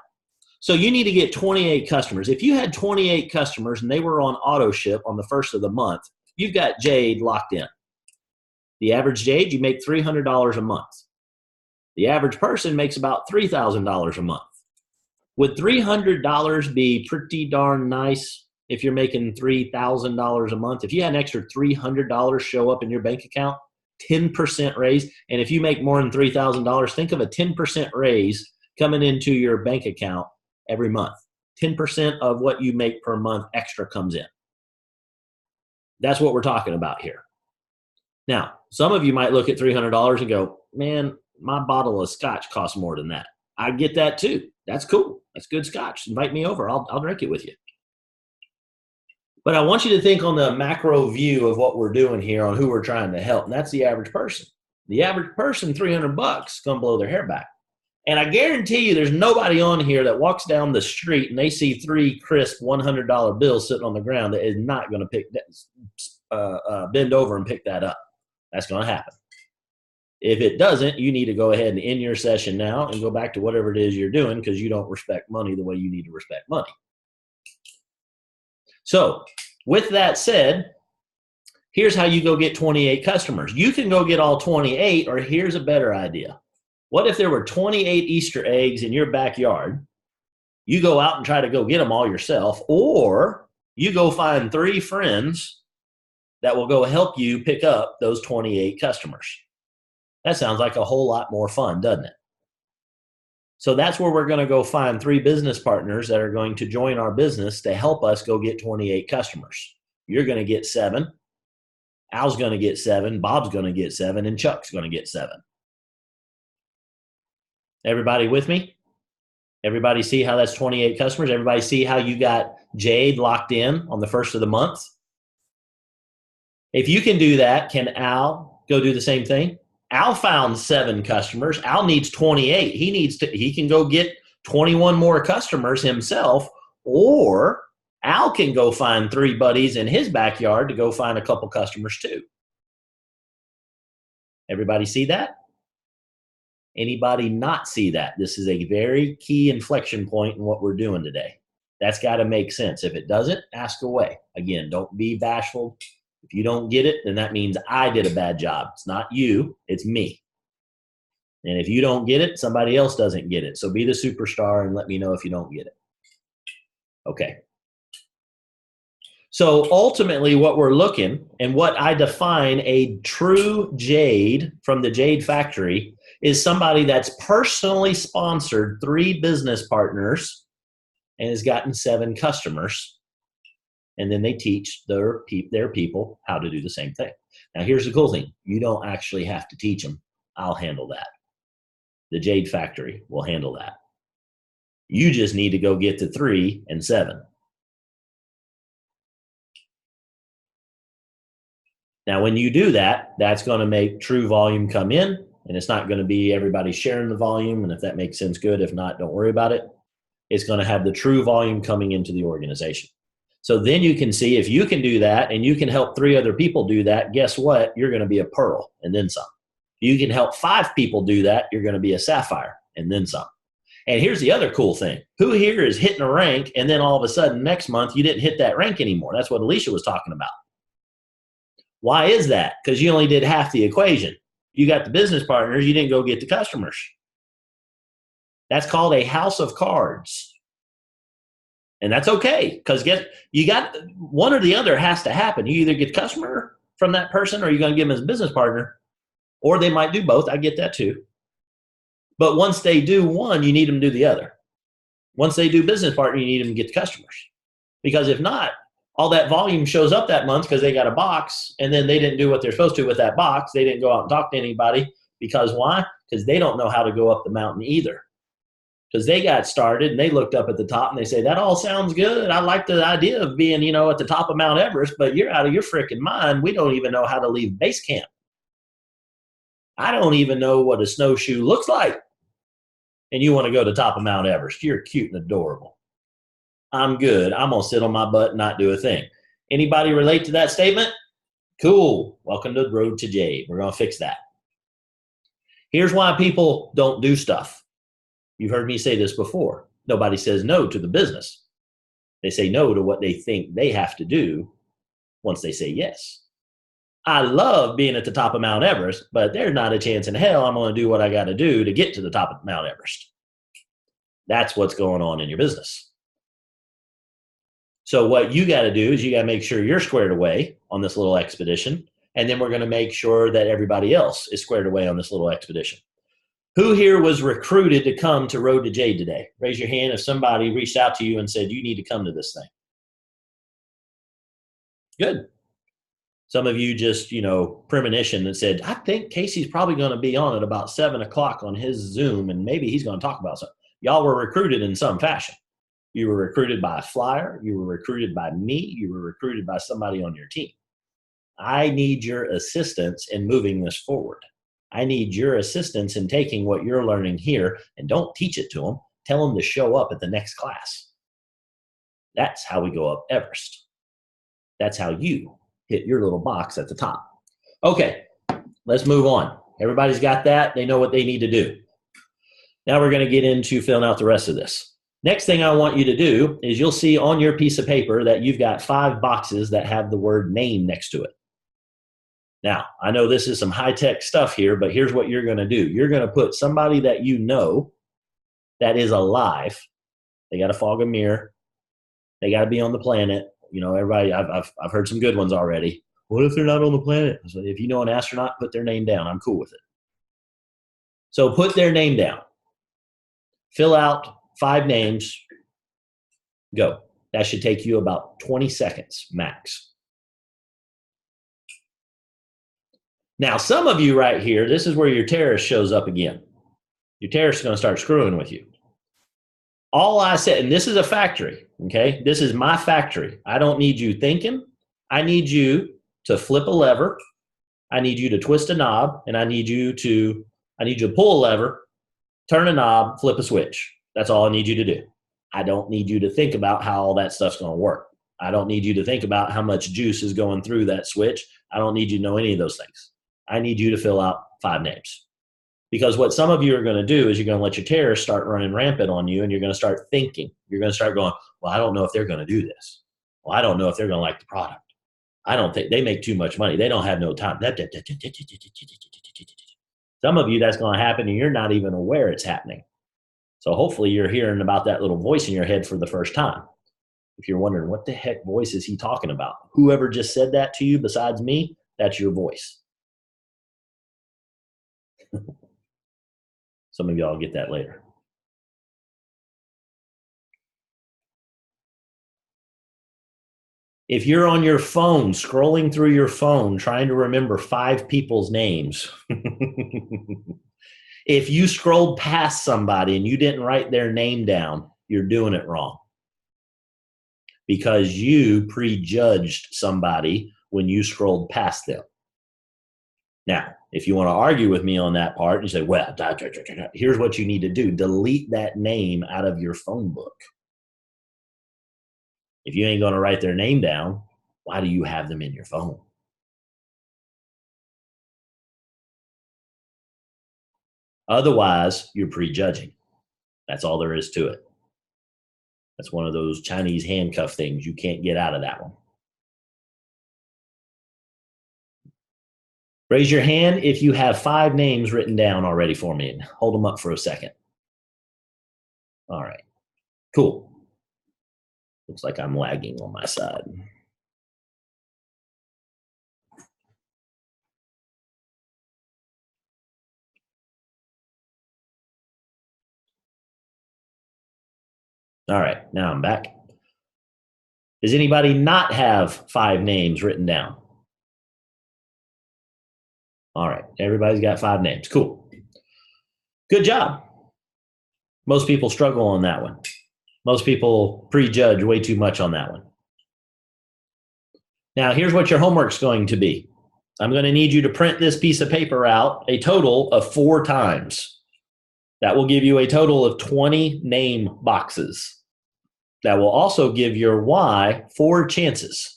So you need to get 28 customers. If you had 28 customers and they were on auto ship on the first of the month, you've got Jade locked in. The average Jade, you make $300 a month. The average person makes about $3,000 a month. Would $300 be pretty darn nice if you're making $3,000 a month? If you had an extra $300 show up in your bank account, 10% raise. And if you make more than $3,000, think of a 10% raise coming into your bank account every month. 10% of what you make per month extra comes in. That's what we're talking about here. Now, some of you might look at $300 and go, man, my bottle of scotch costs more than that. I get that too. That's cool. That's good scotch. Invite me over. I'll drink it with you. But I want you to think on the macro view of what we're doing here on who we're trying to help. And that's the average person. The average person, $300 gonna blow their hair back. And I guarantee you there's nobody on here that walks down the street and they see 3 crisp $100 bills sitting on the ground that is not gonna bend over and pick that up. That's gonna happen. If it doesn't, you need to go ahead and end your session now and go back to whatever it is you're doing because you don't respect money the way you need to respect money. So with that said, here's how you go get 28 customers. You can go get all 28, or here's a better idea. What if there were 28 Easter eggs in your backyard? You go out and try to go get them all yourself, or you go find 3 friends that will go help you pick up those 28 customers. That sounds like a whole lot more fun, doesn't it? So that's where we're going to go find 3 business partners that are going to join our business to help us go get 28 customers. You're going to get 7. Al's going to get 7. Bob's going to get 7. And Chuck's going to get 7. Everybody with me? Everybody see how that's 28 customers? Everybody see how you got Jade locked in on the first of the month? If you can do that, can Al go do the same thing? Al found 7 customers. Al needs 28. He can go get 21 more customers himself, or Al can go find 3 buddies in his backyard to go find a couple customers too. Everybody see that? Anybody not see that? This is a very key inflection point in what we're doing today. That's got to make sense. If it doesn't, ask away. Again, don't be bashful. If you don't get it, then that means I did a bad job. It's not you, it's me. And if you don't get it, somebody else doesn't get it. So be the superstar and let me know if you don't get it. Okay. So ultimately what we're looking, and what I define a true Jade from the Jade Factory, is somebody that's personally sponsored 3 business partners and has gotten 7 customers. And then they teach their people how to do the same thing. Now, here's the cool thing. You don't actually have to teach them. I'll handle that. The Jade Factory will handle that. You just need to go get to 3 and 7. Now, when you do that, that's going to make true volume come in, and it's not going to be everybody sharing the volume. And if that makes sense, good. If not, don't worry about it. It's going to have the true volume coming into the organization. So then you can see if you can do that and you can help 3 other people do that, guess what? You're going to be a pearl and then some. You can help 5 people do that, you're going to be a sapphire and then some. And here's the other cool thing. Who here is hitting a rank and then all of a sudden next month you didn't hit that rank anymore? That's what Alicia was talking about. Why is that? Because you only did half the equation. You got the business partners, you didn't go get the customers. That's called a house of cards. And that's okay, because you got one or the other has to happen. You either get customer from that person or you're going to give them as a business partner, or they might do both. I get that too. But once they do one, you need them to do the other. Once they do business partner, you need them to get the customers. Because if not, all that volume shows up that month because they got a box and then they didn't do what they're supposed to with that box. They didn't go out and talk to anybody. Because why? Because they don't know how to go up the mountain either. Because they got started and they looked up at the top and they say, that all sounds good. I like the idea of being, at the top of Mount Everest, but you're out of your freaking mind. We don't even know how to leave base camp. I don't even know what a snowshoe looks like. And you want to go to the top of Mount Everest. You're cute and adorable. I'm good. I'm going to sit on my butt and not do a thing. Anybody relate to that statement? Cool. Welcome to the road to Jade. We're going to fix that. Here's why people don't do stuff. You've heard me say this before. Nobody says no to the business. They say no to what they think they have to do once they say yes. I love being at the top of Mount Everest, but there's not a chance in hell I'm going to do what I got to do to get to the top of Mount Everest. That's what's going on in your business. So what you got to do is you got to make sure you're squared away on this little expedition. And then we're going to make sure that everybody else is squared away on this little expedition. Who here was recruited to come to Road to Jade today? Raise your hand if somebody reached out to you and said, you need to come to this thing. Good. Some of you just, premonition and said, I think Casey's probably going to be on at about 7 o'clock on his Zoom, and maybe he's going to talk about something. Y'all were recruited in some fashion. You were recruited by a flyer. You were recruited by me. You were recruited by somebody on your team. I need your assistance in moving this forward. I need your assistance in taking what you're learning here, and don't teach it to them. Tell them to show up at the next class. That's how we go up Everest. That's how you hit your little box at the top. Okay, let's move on. Everybody's got that. They know what they need to do. Now we're going to get into filling out the rest of this. Next thing I want you to do is you'll see on your piece of paper that you've got 5 boxes that have the word name next to it. Now, I know this is some high-tech stuff here, but here's what you're going to do. You're going to put somebody that you know that is alive. They got to fog a mirror. They got to be on the planet. Everybody, I've heard some good ones already. What if they're not on the planet? So if you know an astronaut, put their name down. I'm cool with it. So put their name down. Fill out 5 names. Go. That should take you about 20 seconds max. Now, some of you right here, this is where your terrorist shows up again. Your terrorist is going to start screwing with you. All I said, and this is a factory, okay? This is my factory. I don't need you thinking. I need you to flip a lever. I need you to twist a knob, and I need you to pull a lever, turn a knob, flip a switch. That's all I need you to do. I don't need you to think about how all that stuff's going to work. I don't need you to think about how much juice is going through that switch. I don't need you to know any of those things. I need you to fill out 5 names. Because what some of you are going to do is you're going to let your terrorists start running rampant on you, and you're going to start thinking. You're going to start going, well, I don't know if they're going to do this. Well, I don't know if they're going to like the product. I don't think they make too much money. They don't have no time. Some of you, that's going to happen, and you're not even aware it's happening. So hopefully you're hearing about that little voice in your head for the first time. If you're wondering, what the heck voice is he talking about? Whoever just said that to you besides me, that's your voice. Some of y'all get that later. If you're on your phone, scrolling through your phone, trying to remember 5 people's names, if you scrolled past somebody and you didn't write their name down, you're doing it wrong. Because you prejudged somebody when you scrolled past them. Now, if you want to argue with me on that part, you say, well, here's what you need to do. Delete that name out of your phone book. If you ain't going to write their name down, why do you have them in your phone? Otherwise, you're prejudging. That's all there is to it. That's one of those Chinese handcuff things. You can't get out of that one. Raise your hand if you have 5 names written down already for me, and hold them up for a second. All right, cool. Looks like I'm lagging on my side. All right, now I'm back. Does anybody not have 5 names written down? All right, everybody's got 5 names. Cool. Good job. Most people struggle on that one. Most people prejudge way too much on that one. Now, here's what your homework's going to be. I'm going to need you to print this piece of paper out a total of 4 times. That will give you a total of 20 name boxes. That will also give your why 4 chances.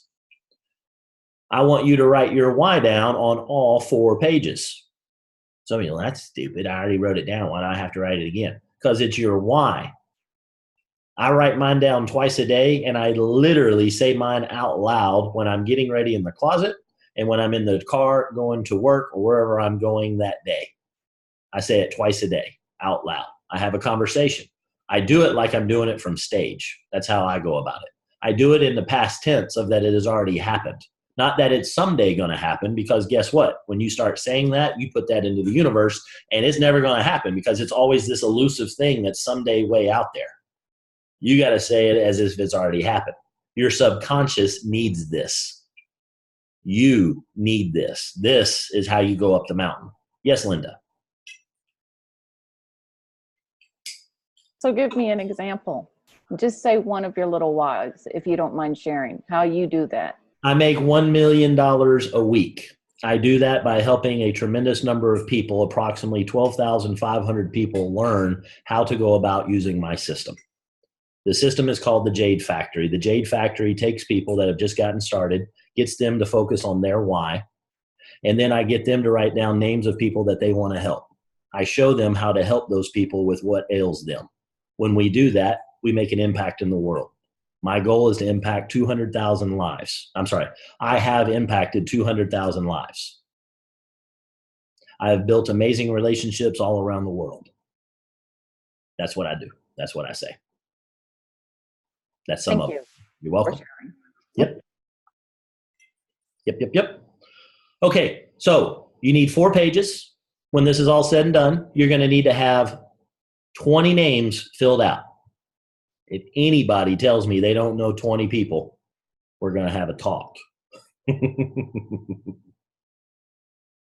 I want you to write your why down on all 4 pages. Some of you, well, that's stupid. I already wrote it down. Why do I have to write it again? Because it's your why. I write mine down twice a day, and I literally say mine out loud when I'm getting ready in the closet and when I'm in the car going to work or wherever I'm going that day. I say it twice a day out loud. I have a conversation. I do it like I'm doing it from stage. That's how I go about it. I do it in the past tense of that it has already happened. Not that it's someday going to happen, because guess what? When you start saying that, you put that into the universe, and it's never going to happen because it's always this elusive thing that's someday way out there. You got to say it as if it's already happened. Your subconscious needs this. You need this. This is how you go up the mountain. Yes, Linda. So give me an example. Just say one of your little whys, if you don't mind sharing, how you do that. I make $1 million a week. I do that by helping a tremendous number of people, approximately 12,500 people, learn how to go about using my system. The system is called the Jade Factory. The Jade Factory takes people that have just gotten started, gets them to focus on their why, and then I get them to write down names of people that they want to help. I show them how to help those people with what ails them. When we do that, we make an impact in the world. My goal is to impact 200,000 lives. I'm sorry, I have impacted 200,000 lives. I have built amazing relationships all around the world. That's what I do. That's what I say. That's some Thank of you. it. You're welcome. For sharing. Yep. Okay, so you need 4 pages. When this is all said and done, you're going to need to have 20 names filled out. If anybody tells me they don't know 20 people, we're going to have a talk.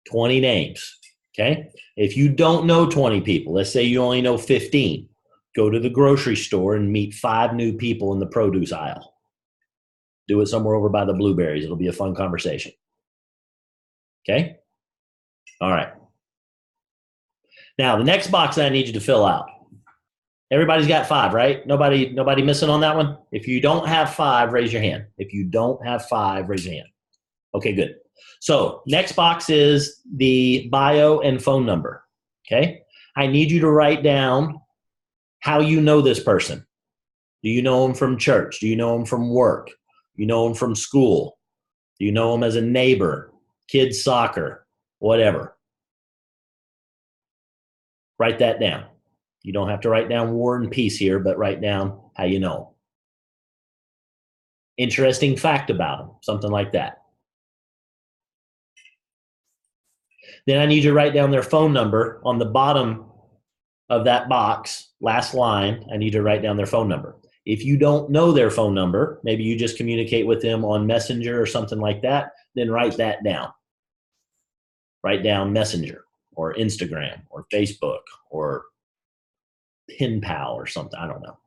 20 names, okay? If you don't know 20 people, let's say you only know 15, go to the grocery store and meet 5 new people in the produce aisle. Do it somewhere over by the blueberries. It'll be a fun conversation. Okay? All right. Now, the next box that I need you to fill out. Everybody's got 5, right? Nobody missing on that one? If you don't have 5, raise your hand. If you don't have 5, raise your hand. Okay, good. So next box is the bio and phone number. Okay? I need you to write down how you know this person. Do you know them from church? Do you know them from work? Do you know them from school? Do you know them as a neighbor, kids soccer, whatever? Write that down. You don't have to write down War and Peace here, but write down how you know them. Interesting fact about them, something like that. Then I need you to write down their phone number on the bottom of that box, last line. I need you to write down their phone number. If you don't know their phone number, maybe you just communicate with them on Messenger or something like that, then write that down. Write down Messenger or Instagram or Facebook or Pen Pal or something. I don't know.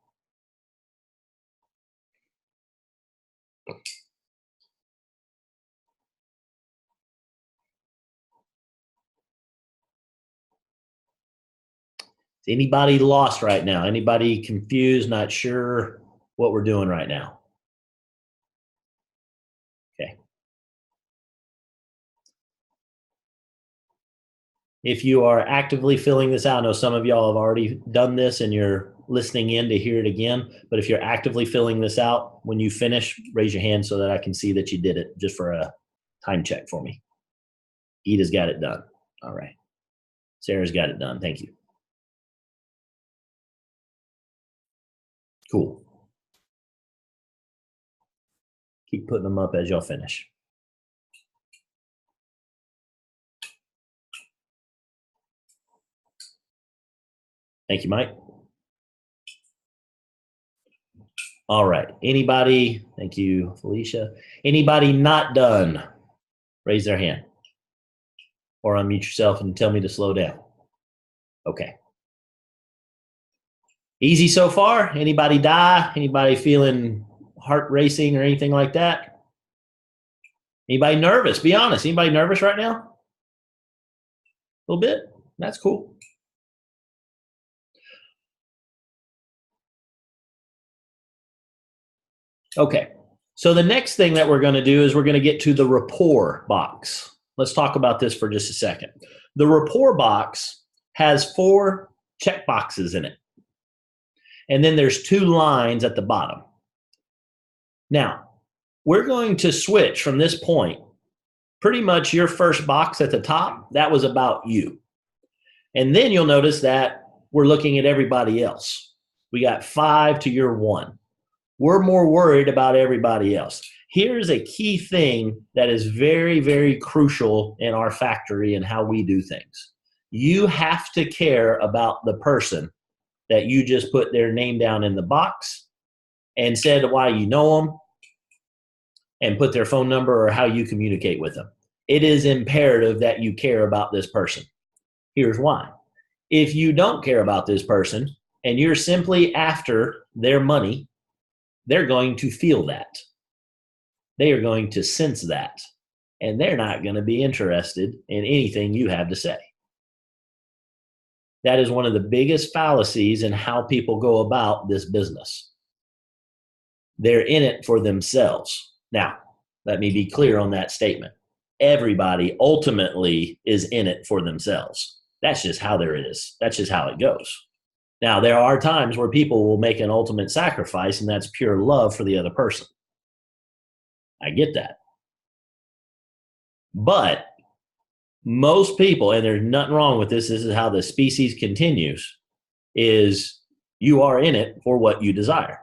Is anybody lost right now? Anybody confused, not sure what we're doing right now? Okay. If you are actively filling this out, I know some of y'all have already done this and you're listening in to hear it again, but if you're actively filling this out, when you finish, raise your hand so that I can see that you did it, just for a time check for me. Edith's got it done. All right. Sarah's got it done. Thank you. Cool. Keep putting them up as y'all finish. Thank you, Mike. All right. Anybody? Thank you, Felicia. Anybody not done? Raise their hand. Or unmute yourself and tell me to slow down. Okay. Easy so far? Anybody die? Anybody feeling heart racing or anything like that? Anybody nervous? Be honest. Anybody nervous right now? A little bit? That's cool. Okay. So the next thing that we're going to do is we're going to get to the rapport box. Let's talk about this for just a second. The rapport box has 4 check boxes in it. And then there's 2 lines at the bottom. Now, we're going to switch from this point pretty much your first box at the top, that was about you. And then you'll notice that we're looking at everybody else. We got 5 to your 1. We're more worried about everybody else. Here's a key thing that is very, very crucial in our factory and how we do things. You have to care about the person that you just put their name down in the box and said why you know them and put their phone number or how you communicate with them. It is imperative that you care about this person. Here's why. If you don't care about this person and you're simply after their money, they're going to feel that. They are going to sense that. And they're not going to be interested in anything you have to say. That is one of the biggest fallacies in how people go about this business. They're in it for themselves. Now, let me be clear on that statement. Everybody ultimately is in it for themselves. That's just how there is. That's just how it goes. Now, there are times where people will make an ultimate sacrifice, and that's pure love for the other person. I get that. But most people, and there's nothing wrong with this is how the species continues, is you are in it for what you desire.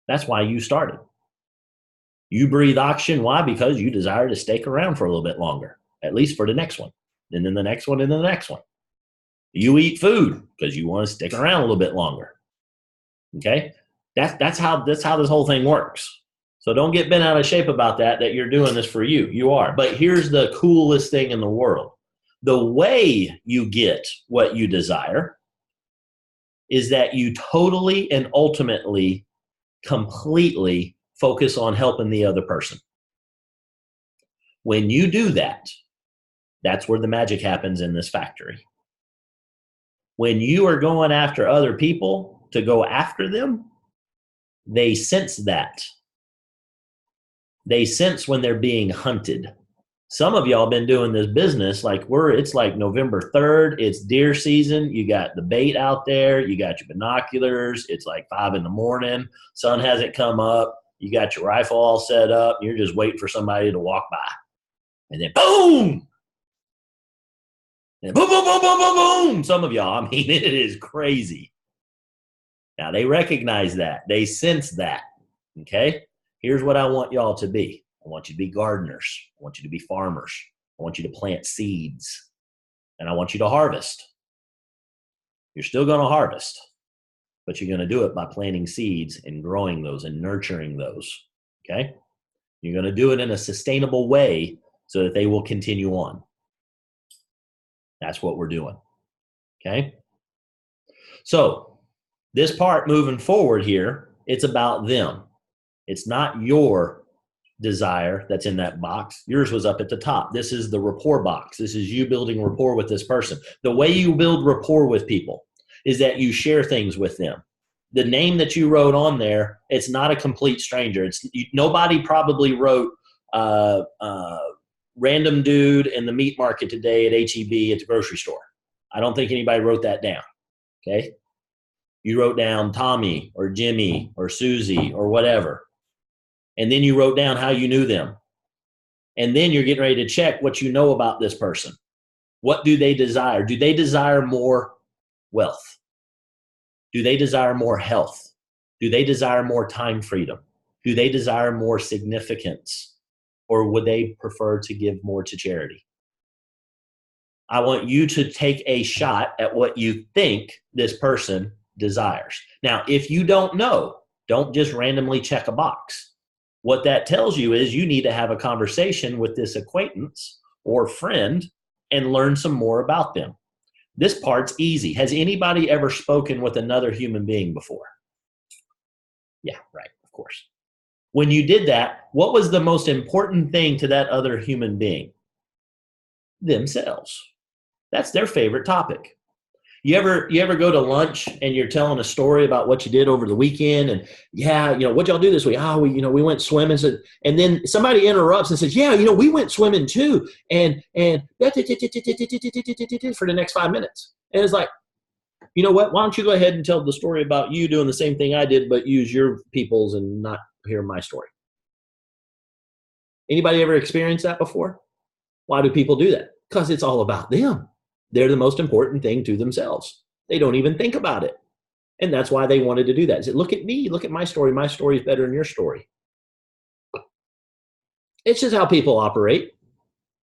That's why you started. You breathe oxygen. Why? Because you desire to stick around for a little bit longer, at least for the next one, and then the next one, and then the next one. You eat food because you want to stick around a little bit longer. Okay? That's how this whole thing works. So don't get bent out of shape about that you're doing this for you. You are. But here's the coolest thing in the world. The way you get what you desire is that you totally and ultimately, completely focus on helping the other person. When you do that, that's where the magic happens in this factory. When you are going after other people to go after them, they sense that. They sense when they're being hunted. Some of y'all been doing this business it's like November 3rd, it's deer season, you got the bait out there, you got your binoculars, it's like 5 a.m, sun hasn't come up, you got your rifle all set up, and you're just waiting for somebody to walk by. And then boom! And boom, boom, boom, boom, boom, boom. Some of y'all, it is crazy. Now, they recognize that. They sense that, okay? Here's what I want y'all to be. I want you to be gardeners. I want you to be farmers. I want you to plant seeds. And I want you to harvest. You're still going to harvest, but you're going to do it by planting seeds and growing those and nurturing those, okay? You're going to do it in a sustainable way so that they will continue on. That's what we're doing, okay? So this part moving forward here, it's about them. It's not your desire that's in that box. Yours was up at the top. This is the rapport box. This is you building rapport with this person. The way you build rapport with people is that you share things with them. The name that you wrote on there, it's not a complete stranger. Nobody probably wrote random dude in the meat market today at HEB at the grocery store. I don't think anybody wrote that down, okay? You wrote down Tommy or Jimmy or Susie or whatever. And then you wrote down how you knew them. And then you're getting ready to check what you know about this person. What do they desire? Do they desire more wealth? Do they desire more health? Do they desire more time freedom? Do they desire more significance? Or would they prefer to give more to charity? I want you to take a shot at what you think this person desires. Now, if you don't know, don't just randomly check a box. What that tells you is you need to have a conversation with this acquaintance or friend and learn some more about them. This part's easy. Has anybody ever spoken with another human being before? Yeah, right, of course. When you did that, what was the most important thing to that other human being? Themselves. That's their favorite topic. You ever go to lunch and you're telling a story about what you did over the weekend and what'd y'all do this week? Oh, we went swimming. And then somebody interrupts and says, we went swimming too. And for the next 5 minutes. And it's like, you know what? Why don't you go ahead and tell the story about you doing the same thing I did, but use your people's and not hear my story. Anybody ever experienced that before? Why do people do that? Because it's all about them. They're the most important thing to themselves. They don't even think about it. And that's why they wanted to do that. Say, look at me, look at my story. My story is better than your story. It's just how people operate.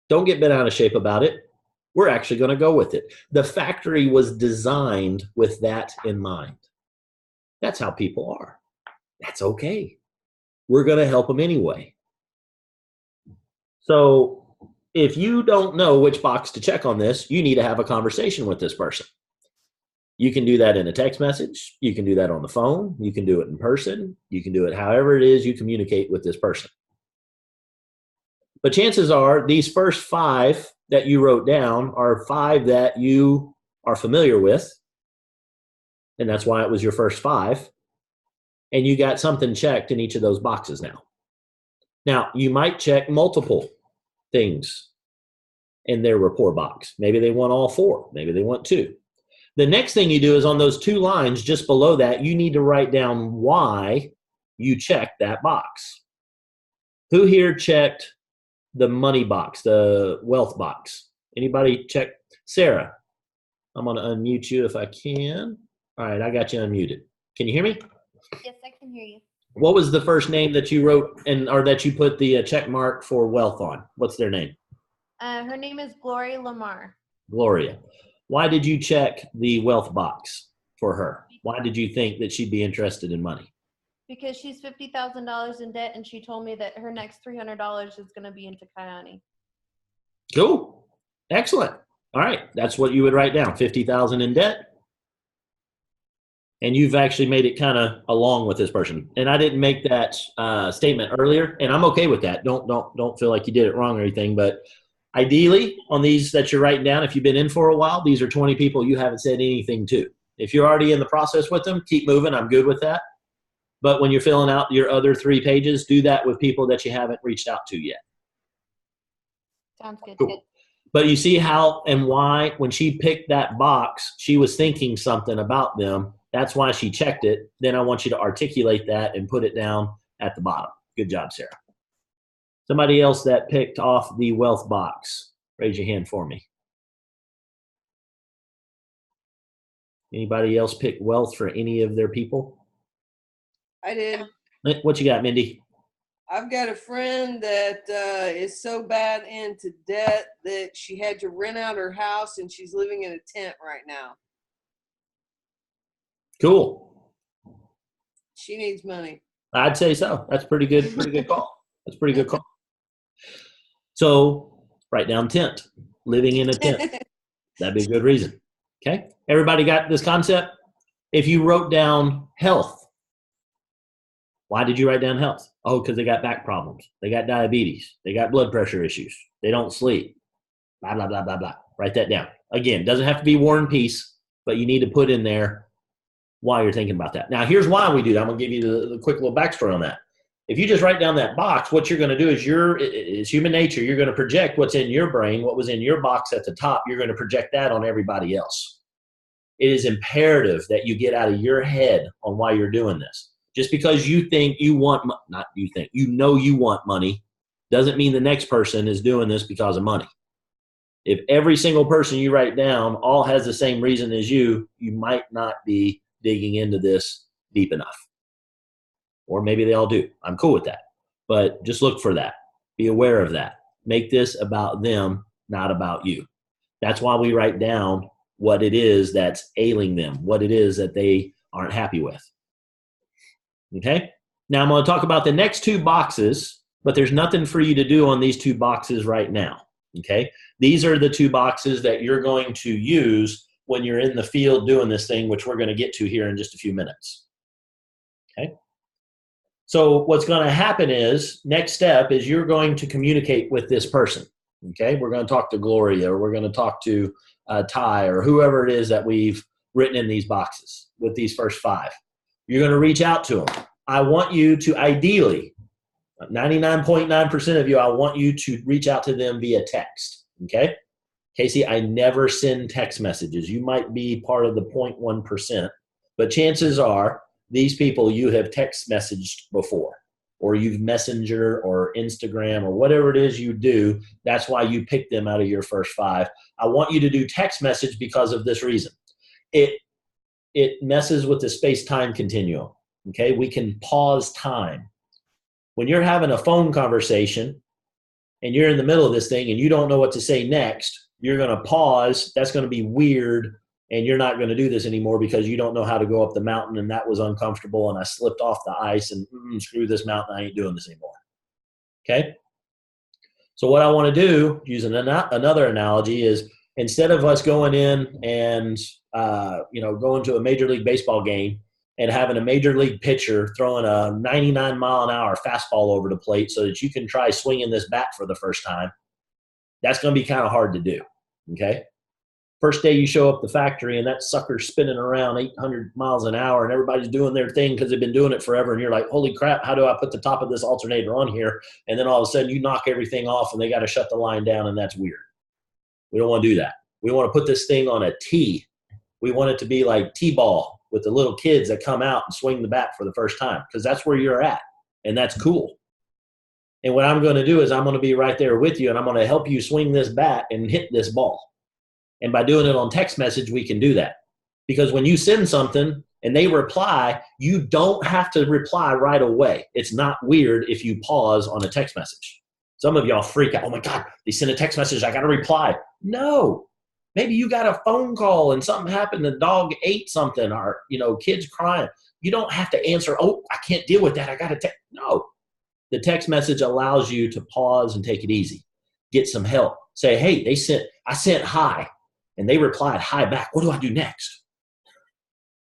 Don't get bent out of shape about it. We're actually going to go with it. The factory was designed with that in mind. That's how people are. That's okay. We're going to help them anyway. So if you don't know which box to check on this, you need to have a conversation with this person. You can do that in a text message. You can do that on the phone. You can do it in person. You can do it however it is you communicate with this person. But chances are these first 5 that you wrote down are 5 that you are familiar with. And that's why it was your first 5. And you got something checked in each of those boxes now. Now, you might check multiple things in their rapport box. Maybe they want all 4. Maybe they want 2. The next thing you do is on those 2 lines just below that, you need to write down why you checked that box. Who here checked the money box, the wealth box? Anybody check? Sarah, I'm going to unmute you if I can. All right, I got you unmuted. Can you hear me? Yes, I can hear you. What was the first name that you wrote or that you put the check mark for wealth on? What's their name? Her name is Gloria Lamar. Gloria. Why did you check the wealth box for her? Why did you think that she'd be interested in money? Because she's $50,000 in debt, and she told me that her next $300 is going to be into Kayani. Cool. Excellent. All right. That's what you would write down, 50,000 in debt. And you've actually made it kind of along with this person. And I didn't make that statement earlier, and I'm okay with that. Don't feel like you did it wrong or anything. But ideally, on these that you're writing down, if you've been in for a while, these are 20 people you haven't said anything to. If you're already in the process with them, keep moving. I'm good with that. But when you're filling out your other 3 pages, do that with people that you haven't reached out to yet. Sounds good. Cool. But you see how and why when she picked that box, she was thinking something about them. That's why she checked it. Then I want you to articulate that and put it down at the bottom. Good job, Sarah. Somebody else that picked off the wealth box, raise your hand for me. Anybody else pick wealth for any of their people? I did. What you got, Mindy? I've got a friend that is so bad into debt that she had to rent out her house, and she's living in a tent right now. Cool. She needs money. I'd say so. That's pretty good call. That's a pretty good call. So write down tent, living in a tent. That'd be a good reason. Okay. Everybody got this concept? If you wrote down health, why did you write down health? Oh, because they got back problems. They got diabetes. They got blood pressure issues. They don't sleep. Blah, blah, blah, blah, blah. Write that down. Again, doesn't have to be War and Peace, but you need to put in there why you're thinking about that. Now, here's why we do that. I'm going to give you the quick little backstory on that. If you just write down that box, what you're going to do is it's human nature. You're going to project what's in your brain, what was in your box at the top. You're going to project that on everybody else. It is imperative that you get out of your head on why you're doing this. Just because you think you want, not you think, you know you want money, doesn't mean the next person is doing this because of money. If every single person you write down all has the same reason as you might not be digging into this deep enough. Or maybe they all do. I'm cool with that. But just look for that. Be aware of that. Make this about them, not about you. That's why we write down what it is that's ailing them, what it is that they aren't happy with. Okay? Now I'm going to talk about the next 2 boxes, but there's nothing for you to do on these 2 boxes right now. Okay? These are the 2 boxes that you're going to use when you're in the field doing this thing, which we're going to get to here in just a few minutes. Okay? So what's going to happen is, next step is you're going to communicate with this person. Okay? We're going to talk to Gloria, or we're going to talk to Ty, or whoever it is that we've written in these boxes with these first 5. You're going to reach out to them. I want you to ideally, 99.9% of you, I want you to reach out to them via text. Okay? Casey, I never send text messages. You might be part of the 0.1%, but chances are these people you have text messaged before. or you've Messenger or Instagram or whatever it is you do. That's why you pick them out of your first 5. I want you to do text message because of this reason. It messes with the space-time continuum. Okay, we can pause time. When you're having a phone conversation and you're in the middle of this thing and you don't know what to say next, you're going to pause. That's going to be weird, and you're not going to do this anymore because you don't know how to go up the mountain, and that was uncomfortable, and I slipped off the ice, and screw this mountain, I ain't doing this anymore. Okay? So what I want to do, using another analogy, is instead of us going in and going to a Major League Baseball game and having a Major League pitcher throwing a 99-mile-an-hour fastball over the plate so that you can try swinging this bat for the first time, that's going to be kind of hard to do, okay? First day you show up the factory and that sucker's spinning around 800 miles an hour and everybody's doing their thing because they've been doing it forever, and you're like, holy crap, how do I put the top of this alternator on here? And then all of a sudden you knock everything off and they got to shut the line down, and that's weird. We don't want to do that. We want to put this thing on a tee. We want it to be like T-ball with the little kids that come out and swing the bat for the first time, because that's where you're at, and that's cool. And what I'm going to do is I'm going to be right there with you, and I'm going to help you swing this bat and hit this ball. And by doing it on text message, we can do that. Because when you send something and they reply, you don't have to reply right away. It's not weird if you pause on a text message. Some of y'all freak out. Oh my God, they sent a text message, I got to reply. No. Maybe you got a phone call and something happened, the dog ate something, or kids crying. You don't have to answer, oh, I can't deal with that, I got to text. No. The text message allows you to pause and take it easy. Get some help. Say, hey, I sent hi, and they replied hi back. What do I do next?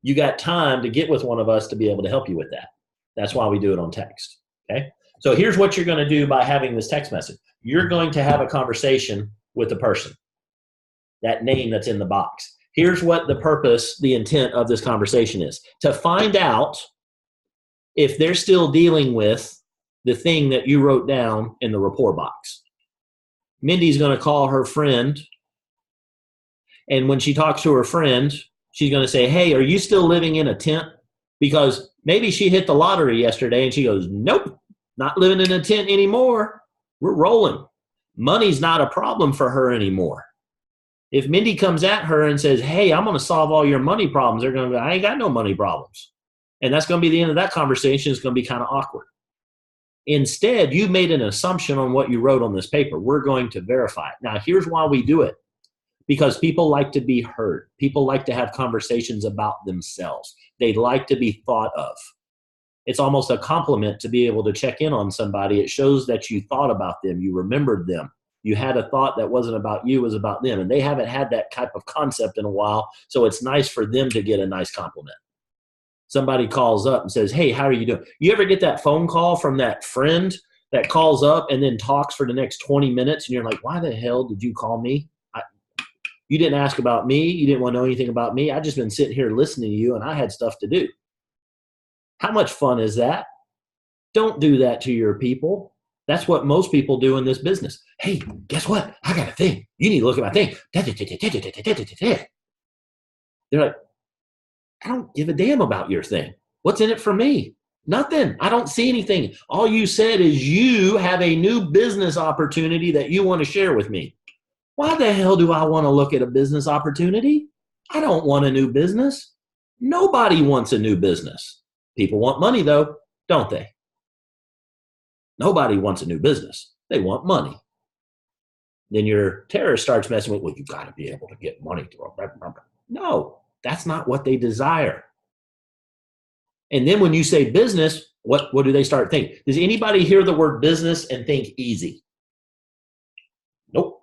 You got time to get with one of us to be able to help you with that. That's why we do it on text, okay? So here's what you're going to do by having this text message. You're going to have a conversation with the person, that name that's in the box. Here's what the purpose, the intent of this conversation is: to find out if they're still dealing with the thing that you wrote down in the report box. Mindy's going to call her friend, and when she talks to her friend, she's going to say, hey, are you still living in a tent? Because maybe she hit the lottery yesterday and she goes, nope, not living in a tent anymore. We're rolling. Money's not a problem for her anymore. If Mindy comes at her and says, hey, I'm going to solve all your money problems, they're going to go, I ain't got no money problems. And that's going to be the end of that conversation. It's going to be kind of awkward. Instead, you made an assumption on what you wrote on this paper. We're going to verify it. Now, here's why we do it. Because people like to be heard. People like to have conversations about themselves. They like to be thought of. It's almost a compliment to be able to check in on somebody. It shows that you thought about them. You remembered them. You had a thought that wasn't about you, it was about them. And they haven't had that type of concept in a while, so it's nice for them to get a nice compliment. Somebody calls up and says, hey, how are you doing? You ever get that phone call from that friend that calls up and then talks for the next 20 minutes, and you're like, why the hell did you call me? You didn't ask about me. You didn't want to know anything about me. I just been sitting here listening to you, and I had stuff to do. How much fun is that? Don't do that to your people. That's what most people do in this business. Hey, guess what? I got a thing. You need to look at my thing. They're like, I don't give a damn about your thing. What's in it for me? Nothing. I don't see anything. All you said is you have a new business opportunity that you want to share with me. Why the hell do I want to look at a business opportunity? I don't want a new business. Nobody wants a new business. People want money though, don't they? Nobody wants a new business. They want money. Then your terrorist starts messing with, well, you got to be able to get money. No, that's not what they desire. And then when you say business, what do they start thinking? Does anybody hear the word business and think easy? Nope.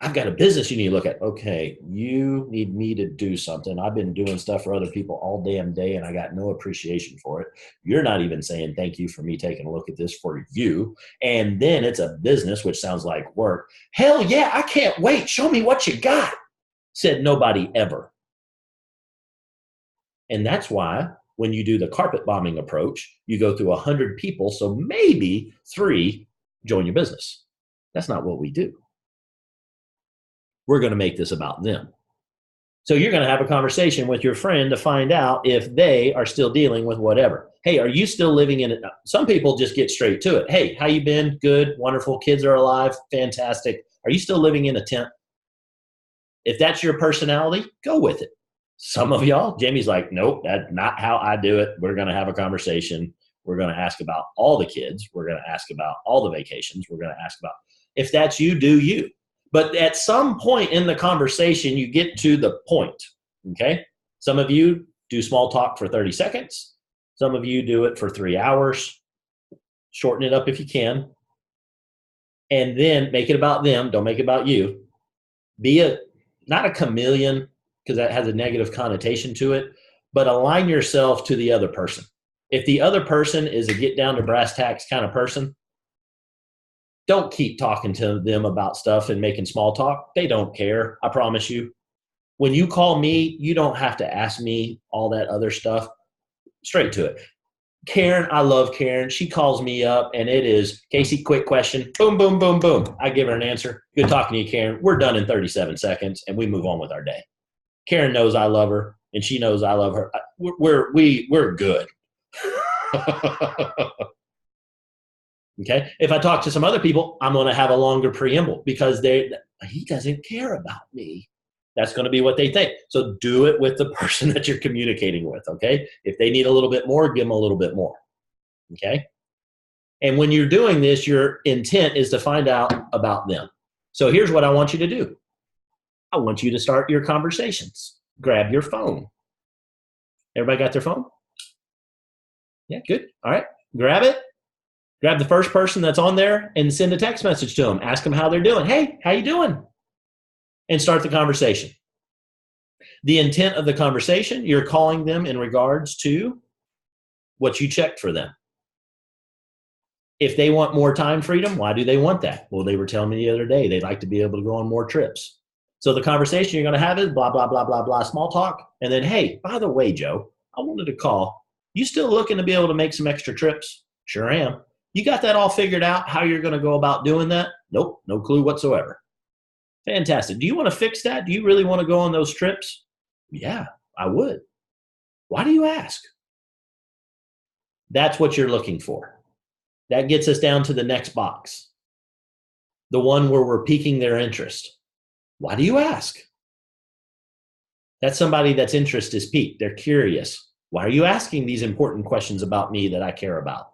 I've got a business you need to look at. Okay, you need me to do something. I've been doing stuff for other people all damn day, and I got no appreciation for it. You're not even saying thank you for me taking a look at this for you. And then it's a business, which sounds like work. Hell yeah, I can't wait. Show me what you got, said nobody ever. And that's why when you do the carpet bombing approach, you go through 100 people, so maybe 3 join your business. That's not what we do. We're going to make this about them. So you're going to have a conversation with your friend to find out if they are still dealing with whatever. Hey, are you still living in it? Some people just get straight to it. Hey, how you been? Good, wonderful. Kids are alive. Fantastic. Are you still living in a tent? If that's your personality, go with it. Some of y'all, Jimmy's like, nope, that's not how I do it. We're going to have a conversation. We're going to ask about all the kids. We're going to ask about all the vacations. We're going to ask about, if that's you, do you. But at some point in the conversation, you get to the point, okay? Some of you do small talk for 30 seconds. Some of you do it for 3 hours. Shorten it up if you can. And then make it about them. Don't make it about you. Be not a chameleon, because that has a negative connotation to it, but align yourself to the other person. If the other person is a get down to brass tacks kind of person, don't keep talking to them about stuff and making small talk. They don't care, I promise you. When you call me, you don't have to ask me all that other stuff. Straight to it. Karen, I love Karen. She calls me up and it is, Casey, quick question. Boom, boom, boom, boom. I give her an answer. Good talking to you, Karen. We're done in 37 seconds and we move on with our day. Karen knows I love her and she knows I love her. We're good. Okay. If I talk to some other people, I'm going to have a longer preamble because he doesn't care about me. That's going to be what they think. So do it with the person that you're communicating with, okay? If they need a little bit more, give them a little bit more, okay? And when you're doing this, your intent is to find out about them. So here's what I want you to do. I want you to start your conversations. Grab your phone. Everybody got their phone? Yeah, good. All right, grab it. Grab the first person that's on there and send a text message to them. Ask them how they're doing. Hey, how you doing? And start the conversation. The intent of the conversation, you're calling them in regards to what you checked for them. If they want more time freedom, why do they want that? Well, they were telling me the other day they'd like to be able to go on more trips. So the conversation you're going to have is blah, blah, blah, blah, blah, small talk. And then, hey, by the way, Joe, I wanted to call. You still looking to be able to make some extra trips? Sure am. You got that all figured out, how you're going to go about doing that? Nope, no clue whatsoever. Fantastic. Do you want to fix that? Do you really want to go on those trips? Yeah, I would. Why do you ask? That's what you're looking for. That gets us down to the next box. The one where we're piquing their interest. Why do you ask? That's somebody that's interest is piqued. They're curious. Why are you asking these important questions about me that I care about?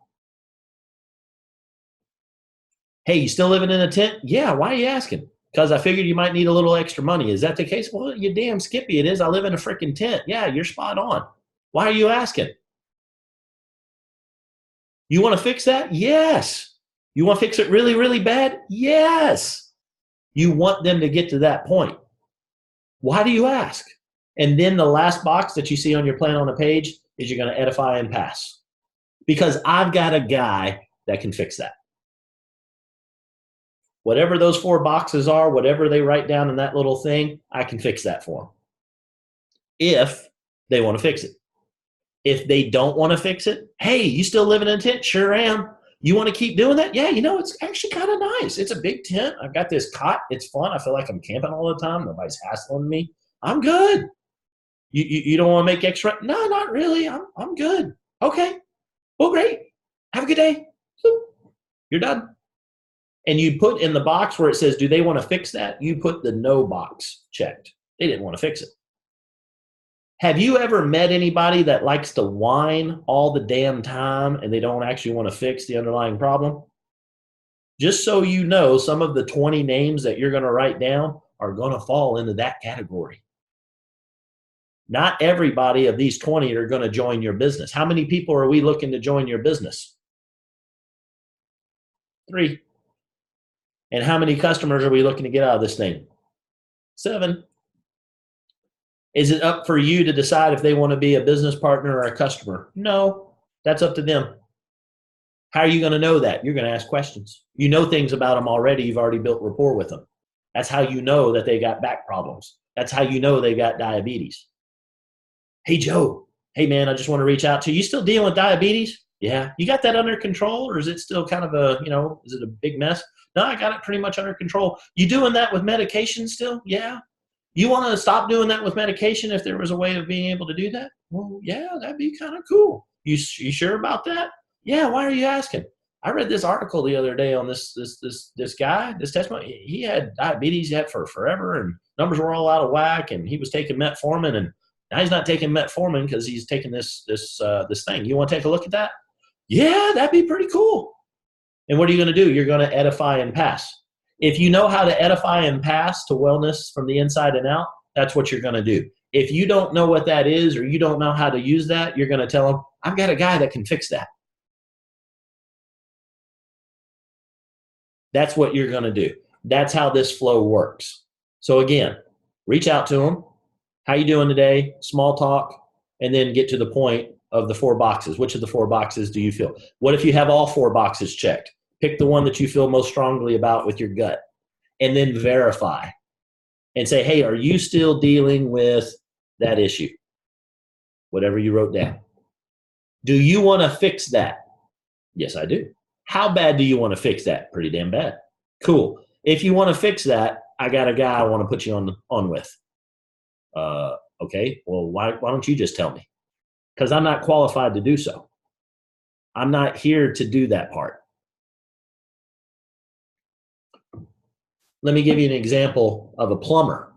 Hey, you still living in a tent? Yeah, why are you asking? Because I figured you might need a little extra money. Is that the case? Well, you damn skippy it is. I live in a freaking tent. Yeah, you're spot on. Why are you asking? You want to fix that? Yes. You want to fix it really, really bad? Yes. You want them to get to that point. Why do you ask? And then the last box that you see on your plan on the page is you're going to edify and pass. Because I've got a guy that can fix that. Whatever those 4 boxes are, whatever they write down in that little thing, I can fix that for them. If they want to fix it. If they don't want to fix it, hey, you still living in a tent? Sure am. You want to keep doing that? Yeah, you know, it's actually kind of nice. It's a big tent. I've got this cot. It's fun. I feel like I'm camping all the time. Nobody's hassling me. I'm good. You don't want to make extra? No, not really. I'm good. Okay. Well, great. Have a good day. You're done. And you put in the box where it says, do they want to fix that? You put the no box checked. They didn't want to fix it. Have you ever met anybody that likes to whine all the damn time and they don't actually want to fix the underlying problem? Just so you know, some of the 20 names that you're going to write down are going to fall into that category. Not everybody of these 20 are going to join your business. How many people are we looking to join your business? 3. And how many customers are we looking to get out of this thing? 7. Is it up for you to decide if they want to be a business partner or a customer? No, that's up to them. How are you going to know that? You're going to ask questions. You know things about them already. You've already built rapport with them. That's how you know that they got back problems. That's how you know they got diabetes. Hey, Joe. Hey, man, I just want to reach out to you. You still dealing with diabetes? Yeah. You got that under control, or is it still kind of a, is it a big mess? No, I got it pretty much under control. You doing that with medication still? Yeah. You want to stop doing that with medication if there was a way of being able to do that? Well, yeah, that'd be kind of cool. You sure about that? Yeah, why are you asking? I read this article the other day on this guy, this testimony. He had diabetes, he had for forever, and numbers were all out of whack, and he was taking metformin, and now he's not taking metformin because he's taking this thing. You want to take a look at that? Yeah, that'd be pretty cool. And what are you going to do? You're going to edify and pass. If you know how to edify and pass to wellness from the inside and out, that's what you're going to do. If you don't know what that is, or you don't know how to use that, you're going to tell them, I've got a guy that can fix that. That's what you're going to do. That's how this flow works. So again, reach out to them. How you doing today? Small talk, and then get to the point of the 4 boxes. Which of the 4 boxes do you feel? What if you have all 4 boxes checked? Pick the one that you feel most strongly about with your gut, and then verify and say, hey, are you still dealing with that issue? Whatever you wrote down. Do you want to fix that? Yes, I do. How bad do you want to fix that? Pretty damn bad. Cool. If you want to fix that, I got a guy I want to put you on with. Okay, well, why don't you just tell me? Because I'm not qualified to do so. I'm not here to do that part. Let me give you an example of a plumber.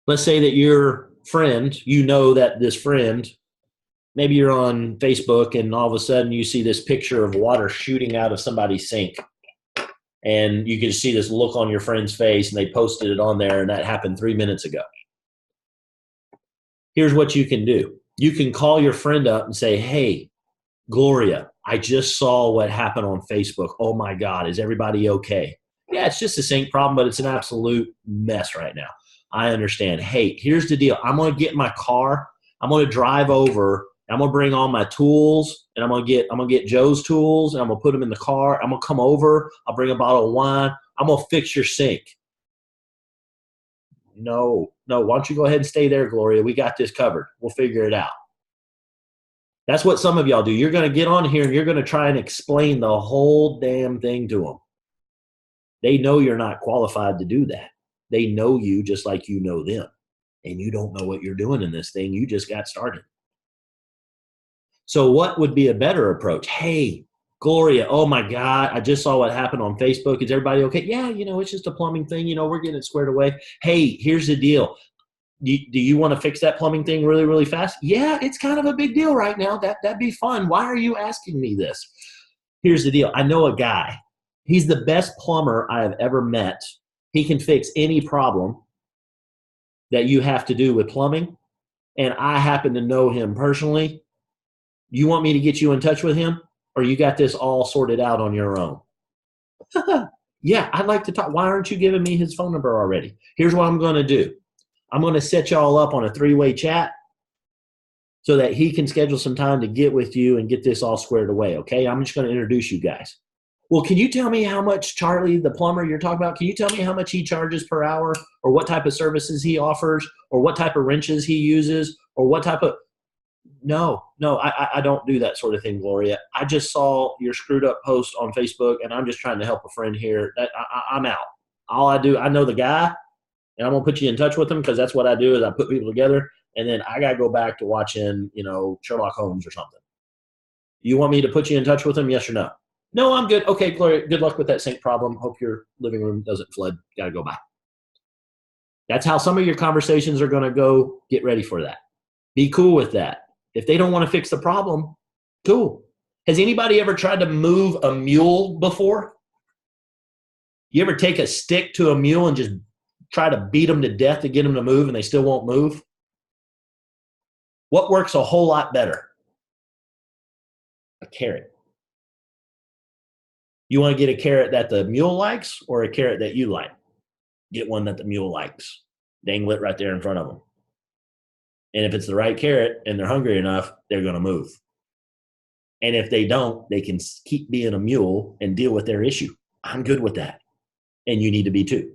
Let's say that your friend, you know that this friend, maybe you're on Facebook and all of a sudden you see this picture of water shooting out of somebody's sink. And you can see this look on your friend's face, and they posted it on there, and that happened 3 minutes ago. Here's what you can do. You can call your friend up and say, hey, Gloria, I just saw what happened on Facebook. Oh my God, is everybody okay? Yeah, it's just a sink problem, but it's an absolute mess right now. I understand. Hey, here's the deal. I'm going to get in my car. I'm going to drive over. I'm going to bring all my tools, and I'm going to get Joe's tools, and I'm going to put them in the car. I'm going to come over. I'll bring a bottle of wine. I'm going to fix your sink. No, why don't you go ahead and stay there, Gloria? We got this covered. We'll figure it out. That's what some of y'all do. You're going to get on here and you're going to try and explain the whole damn thing to them. They know you're not qualified to do that. They know you just like you know them. And you don't know what you're doing in this thing. You just got started. So what would be a better approach? Hey, Gloria, oh my God, I just saw what happened on Facebook. Is everybody okay? Yeah, it's just a plumbing thing. We're getting it squared away. Hey, here's the deal. Do you want to fix that plumbing thing really, really fast? Yeah, it's kind of a big deal right now. That'd be fun. Why are you asking me this? Here's the deal. I know a guy. He's the best plumber I have ever met. He can fix any problem that you have to do with plumbing. And I happen to know him personally. You want me to get you in touch with him? Or you got this all sorted out on your own? Yeah, I'd like to talk. Why aren't you giving me his phone number already? Here's what I'm going to do. I'm going to set y'all up on a 3-way chat so that he can schedule some time to get with you and get this all squared away, okay? I'm just going to introduce you guys. Well, can you tell me how much Charlie, the plumber you're talking about, can you tell me how much he charges per hour, or what type of services he offers, or what type of wrenches he uses, or what type of... No, I don't do that sort of thing, Gloria. I just saw your screwed up post on Facebook, and I'm just trying to help a friend here. I'm out. All I do, I know the guy, and I'm going to put you in touch with him, because that's what I do is I put people together, and then I got to go back to watching, Sherlock Holmes or something. You want me to put you in touch with him, yes or no? No, I'm good. Okay, Gloria, good luck with that sink problem. Hope your living room doesn't flood. Got to go by. That's how some of your conversations are going to go. Get ready for that. Be cool with that. If they don't want to fix the problem, cool. Has anybody ever tried to move a mule before? You ever take a stick to a mule and just try to beat them to death to get them to move, and they still won't move? What works a whole lot better? A carrot. You want to get a carrot that the mule likes, or a carrot that you like? Get one that the mule likes. Dangle it right there in front of them. And if it's the right carrot and they're hungry enough, they're going to move. And if they don't, they can keep being a mule and deal with their issue. I'm good with that. And you need to be too.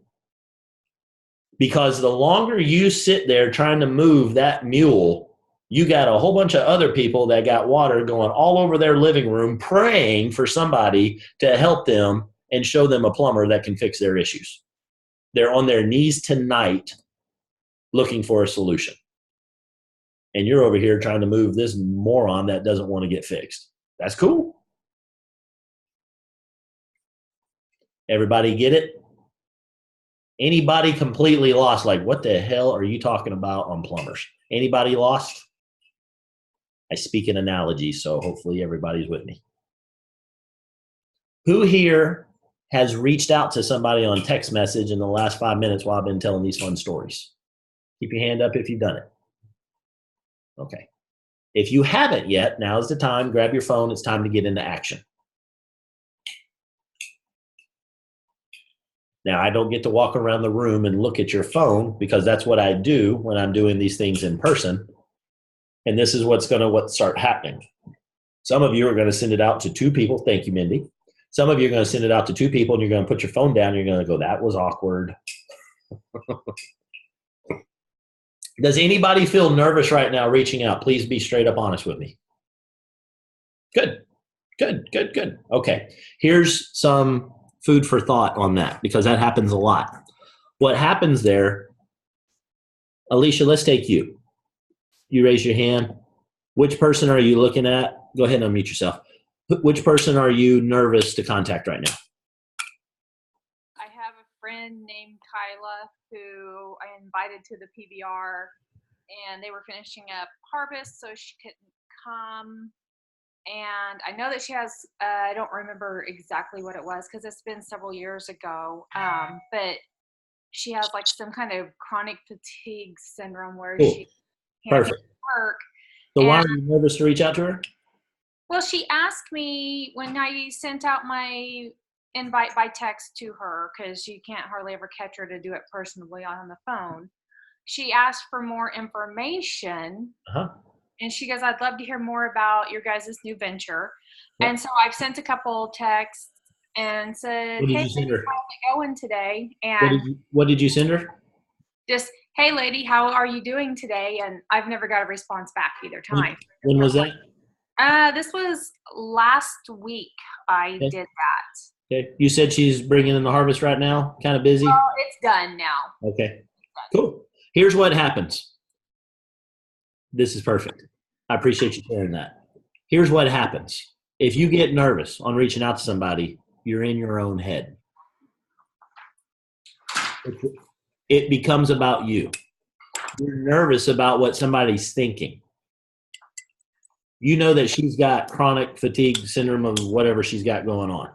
Because the longer you sit there trying to move that mule, you got a whole bunch of other people that got water going all over their living room praying for somebody to help them and show them a plumber that can fix their issues. They're on their knees tonight looking for a solution. And you're over here trying to move this moron that doesn't want to get fixed. That's cool. Everybody get it? Anybody completely lost? Like, what the hell are you talking about on plumbers? Anybody lost? I speak in analogies, so hopefully everybody's with me. Who here has reached out to somebody on text message in the last 5 minutes while I've been telling these fun stories? Keep your hand up if you've done it. Okay. If you haven't yet, now's the time. Grab your phone. It's time to get into action. Now, I don't get to walk around the room and look at your phone because that's what I do when I'm doing these things in person. And this is what's going to start happening. Some of you are going to send it out to 2 people. Thank you, Mindy. Some of you are going to send it out to 2 people, and you're going to put your phone down, and you're going to go, that was awkward. Does anybody feel nervous right now reaching out? Please be straight up honest with me. Good. Okay. Here's some food for thought on that, because that happens a lot. What happens there, Alicia, let's take you. You raise your hand. Which person are you looking at? Go ahead and unmute yourself. Which person are you nervous to contact right now? I have a friend named Kyla who I invited to the PBR, and they were finishing up harvest, so she couldn't come. And I know that she has, I don't remember exactly what it was because it's been several years ago, but she has like some kind of chronic fatigue syndrome where Cool. she can't Perfect. work. So why are you nervous to reach out to her? Well, she asked me when I sent out my invite by text to her, because you can't hardly ever catch her to do it personally on the phone. She asked for more information. And she goes, I'd love to hear more about your guys' new venture. Yep. And so I've sent a couple texts and said, hey, how's it going today? And what did you send her? Just, hey, lady, how are you doing today? And I've never got a response back either time. When was that? This was last week I did that. Okay. You said she's bringing in the harvest right now? Kind of busy? Well, it's done now. Okay. Cool. Here's what happens. This is perfect. I appreciate you sharing that. Here's what happens. If you get nervous on reaching out to somebody, you're in your own head. It becomes about you. You're nervous about what somebody's thinking. You know that she's got chronic fatigue syndrome of whatever she's got going on.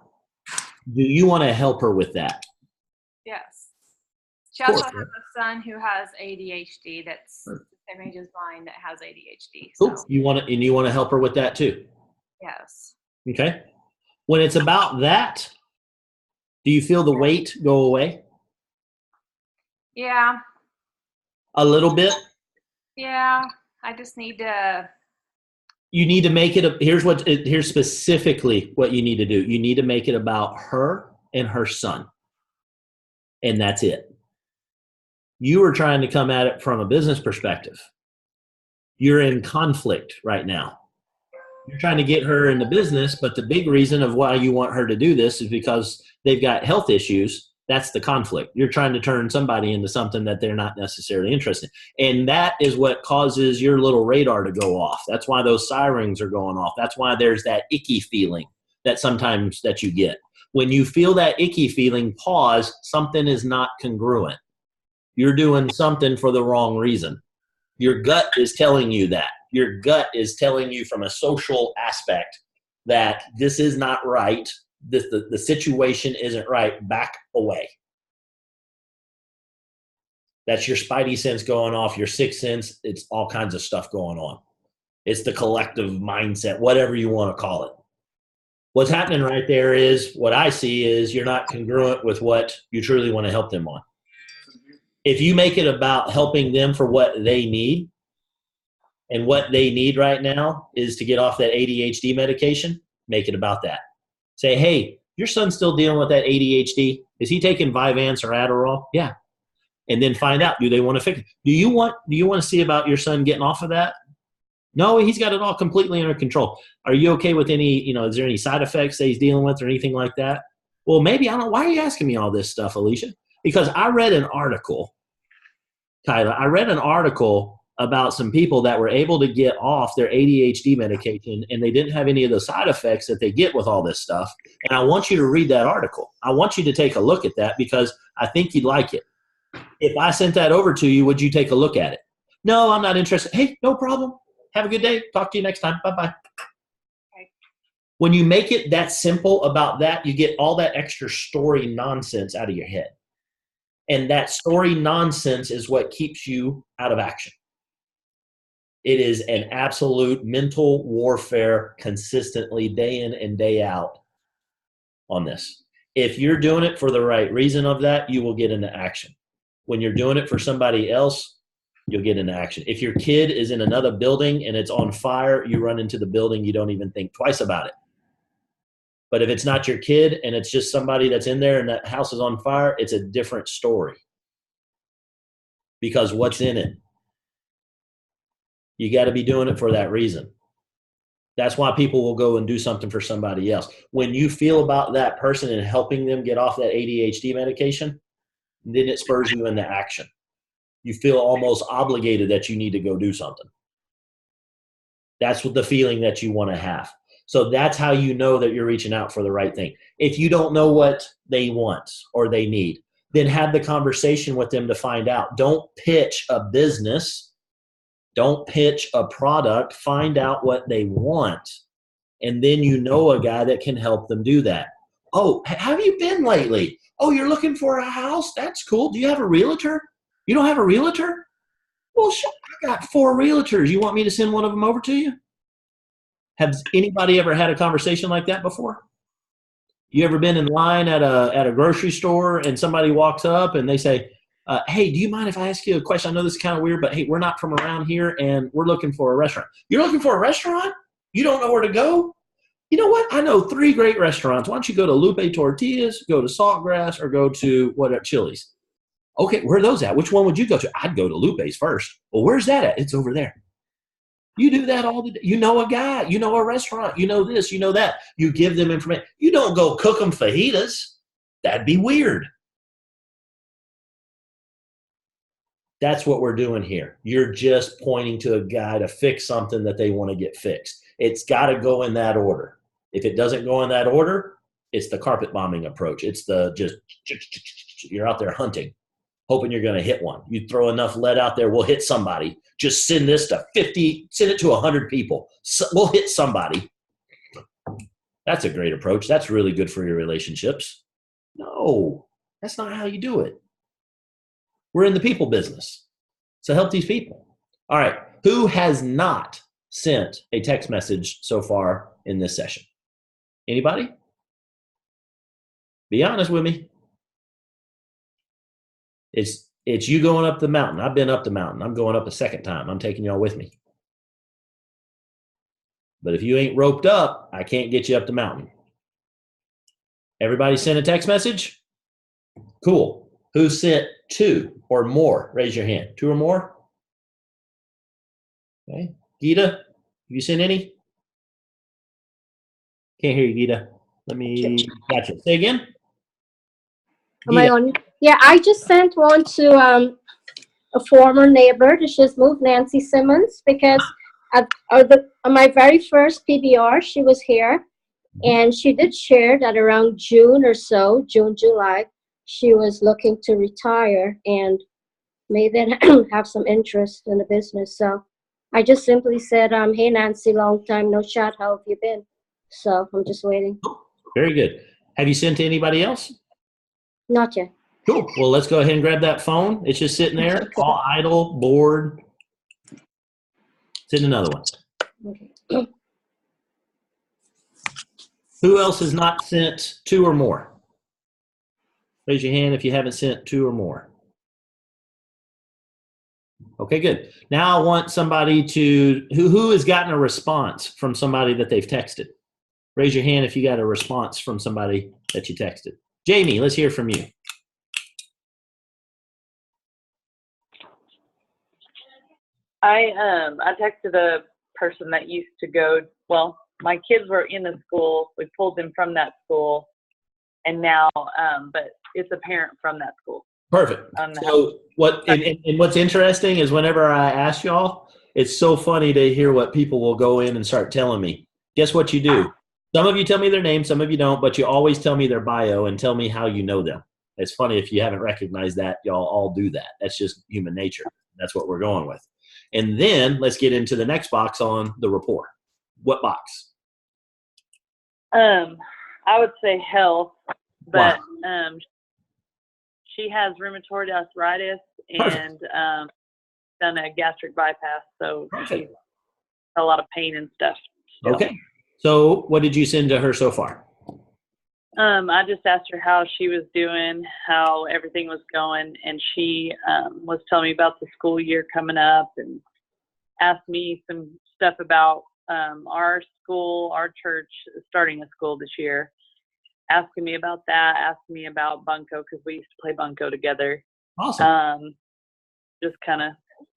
Do you want to help her with that? Yes. She also has a son who has ADHD that's the same age as mine that has ADHD. So. Cool. You want to help her with that too? Yes. Okay. When it's about that, do you feel the weight go away? Yeah. A little bit? Yeah. I just need to. You need to make it, here's specifically what you need to do. You need to make it about her and her son. And that's it. You are trying to come at it from a business perspective. You're in conflict right now. You're trying to get her into business, but the big reason of why you want her to do this is because they've got health issues. That's the conflict. You're trying to turn somebody into something that they're not necessarily interested in. And that is what causes your little radar to go off. That's why those sirens are going off. That's why there's that icky feeling that sometimes that you get. When you feel that icky feeling, pause. Something is not congruent. You're doing something for the wrong reason. Your gut is telling you that. Your gut is telling you from a social aspect that this is not right. The situation isn't right. Back away. That's your spidey sense going off, your sixth sense. It's all kinds of stuff going on. It's the collective mindset, whatever you want to call it. What's happening right there is, what I see is you're not congruent with what you truly want to help them on. If you make it about helping them for what they need, and what they need right now is to get off that ADHD medication, make it about that. Say, hey, your son's still dealing with that ADHD. Is he taking Vyvanse or Adderall? Yeah. And then find out, do they want to fix it? Do you want to see about your son getting off of that? No, he's got it all completely under control. Are you okay with any, is there any side effects that he's dealing with or anything like that? Well, maybe. I don't know. Why are you asking me all this stuff, Alicia? Because I read an article, Kyla, about some people that were able to get off their ADHD medication and they didn't have any of the side effects that they get with all this stuff. And I want you to read that article. I want you to take a look at that because I think you'd like it. If I sent that over to you, would you take a look at it? No, I'm not interested. Hey, no problem. Have a good day. Talk to you next time. Bye-bye. Okay. When you make it that simple about that, you get all that extra story nonsense out of your head. And that story nonsense is what keeps you out of action. It is an absolute mental warfare consistently day in and day out on this. If you're doing it for the right reason of that, you will get into action. When you're doing it for somebody else, you'll get into action. If your kid is in another building and it's on fire, you run into the building, you don't even think twice about it. But if it's not your kid and it's just somebody that's in there and that house is on fire, it's a different story. Because what's in it? You got to be doing it for that reason. That's why people will go and do something for somebody else. When you feel about that person and helping them get off that ADHD medication, then it spurs you into action. You feel almost obligated that you need to go do something. That's what the feeling that you want to have. So that's how you know that you're reaching out for the right thing. If you don't know what they want or they need, then have the conversation with them to find out. Don't pitch a business. Don't pitch a product. Find out what they want. And then you know a guy that can help them do that. Oh, have you been lately? Oh, you're looking for a house? That's cool. Do you have a realtor? You don't have a realtor? Well, sure, I got 4 realtors. You want me to send one of them over to you? Has anybody ever had a conversation like that before? You ever been in line at a grocery store and somebody walks up and they say, hey, do you mind if I ask you a question? I know this is kind of weird, but hey, we're not from around here and we're looking for a restaurant. You're looking for a restaurant? You don't know where to go? You know what? I know 3 great restaurants. Why don't you go to Lupe Tortillas, go to Saltgrass, or go to Chili's? Okay, where are those at? Which one would you go to? I'd go to Lupe's first. Well, where's that at? It's over there. You do that all the day. You know a guy. You know a restaurant. You know this. You know that. You give them information. You don't go cook them fajitas. That'd be weird. That's what we're doing here. You're just pointing to a guy to fix something that they want to get fixed. It's got to go in that order. If it doesn't go in that order, it's the carpet bombing approach. It's the just, you're out there hunting, hoping you're going to hit one. You throw enough lead out there, we'll hit somebody. Just send this to 50, send it to 100 people. So we'll hit somebody. That's a great approach. That's really good for your relationships. No, that's not how you do it. We're in the people business. So help these people. All right. Who has not sent a text message so far in this session? Anybody? Be honest with me. It's you going up the mountain. I've been up the mountain. I'm going up a second time. I'm taking y'all with me. But if you ain't roped up, I can't get you up the mountain. Everybody sent a text message? Cool. Who sent 2 or more? Raise your hand. 2 or more? Okay. Gita, have you sent any? Can't hear you, Gita. Let me, gotcha. Say again? Am I on? Yeah, I just sent one to a former neighbor that just moved, Nancy Simmons, because on my very first PBR, she was here, and she did share that around June or so, June, July, she was looking to retire and may then have some interest in the business. So I just simply said, hey, Nancy, long time no chat. How have you been? So I'm just waiting. Very good. Have you sent to anybody else? Not yet. Cool. Well, let's go ahead and grab that phone. It's just sitting there, Okay. all idle, bored. Send another one. Okay. Who else has not sent 2 or more? Raise your hand if you haven't sent 2 or more. Okay, good. Now I want somebody to, who has gotten a response from somebody that they've texted? Raise your hand if you got a response from somebody that you texted. Jamie, let's hear from you. I texted a person that used to go, well, my kids were in the school. We pulled them from that school, and now, but it's a parent from that school. Perfect. So and what's interesting is whenever I ask y'all, it's so funny to hear what people will go in and start telling me. Guess what you do? Some of you tell me their name, some of you don't, but you always tell me their bio and tell me how you know them. It's funny if you haven't recognized that, y'all all do that. That's just human nature. That's what we're going with. And then let's get into the next box on the rapport. What box? I would say health, but Wow. She has rheumatoid arthritis and done a gastric bypass, so she's a lot of pain and stuff still. Okay. So what did you send to her so far? I just asked her how she was doing, how everything was going, and she was telling me about the school year coming up and asked me some stuff about our school, our church starting a school this year. Asking me about that, asking me about bunco because we used to play bunco together. Awesome. Just kind of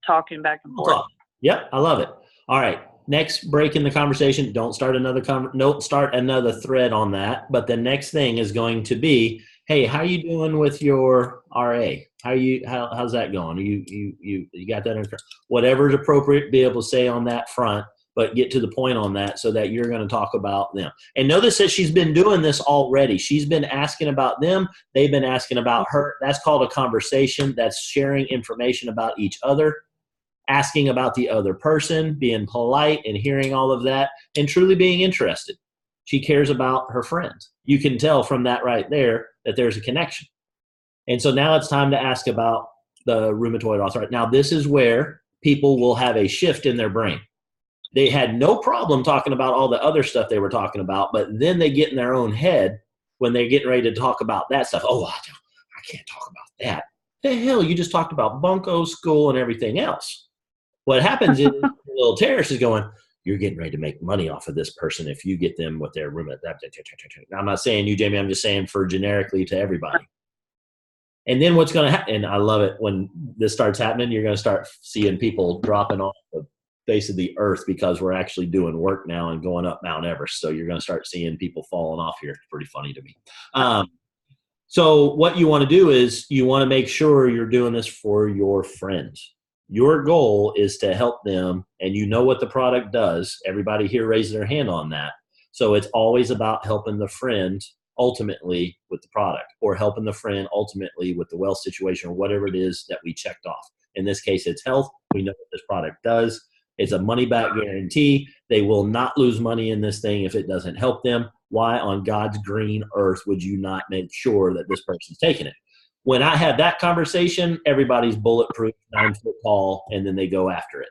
talking back and forth. Yep, I love it. All right, next break in the conversation. Don't start another thread on that. But the next thing is going to be, hey, how you doing with your RA? How's that going? You got that? Whatever's appropriate, be able to say on that front. But get to the point on that so that you're going to talk about them. And notice that she's been doing this already. She's been asking about them. They've been asking about her. That's called a conversation. That's sharing information about each other, asking about the other person, being polite and hearing all of that, and truly being interested. She cares about her friends. You can tell from that right there that there's a connection. And so now it's time to ask about the rheumatoid arthritis. Now, this is where people will have a shift in their brain. They had no problem talking about all the other stuff they were talking about, but then they get in their own head when they're getting ready to talk about that stuff. Oh, I can't talk about that. The hell, you just talked about bunco, school, and everything else. What happens is little terrorist is going, you're getting ready to make money off of this person if you get them with their rheumatoid. I'm not saying you, Jamie. I'm just saying for generically to everybody. And then what's going to happen, and I love it when this starts happening, you're going to start seeing people dropping off the face of the earth because we're actually doing work now and going up Mount Everest. So you're going to start seeing people falling off here. It's pretty funny to me. So what you want to do is you want to make sure you're doing this for your friends. Your goal is to help them, and you know what the product does. Everybody here raised their hand on that. So it's always about helping the friend ultimately with the product, or helping the friend ultimately with the wealth situation, or whatever it is that we checked off. In this case, it's health. We know what this product does. It's a money-back guarantee. They will not lose money in this thing if it doesn't help them. Why on God's green earth would you not make sure that this person's taking it? When I have that conversation, everybody's bulletproof, 9 foot tall, and then they go after it.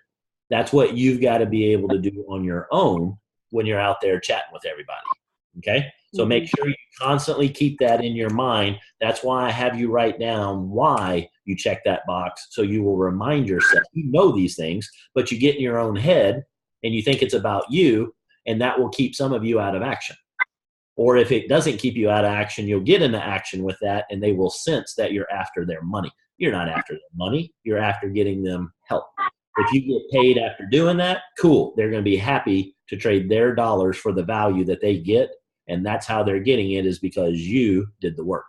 That's what you've got to be able to do on your own when you're out there chatting with everybody. Okay? So make sure you constantly keep that in your mind. That's why I have you write down why you check that box, so you will remind yourself. You know these things, but you get in your own head and you think it's about you, and that will keep some of you out of action. Or if it doesn't keep you out of action, you'll get into action with that, and they will sense that you're after their money. You're not after their money. You're after getting them help. If you get paid after doing that, cool. They're going to be happy to trade their dollars for the value that they get, and that's how they're getting it, is because you did the work.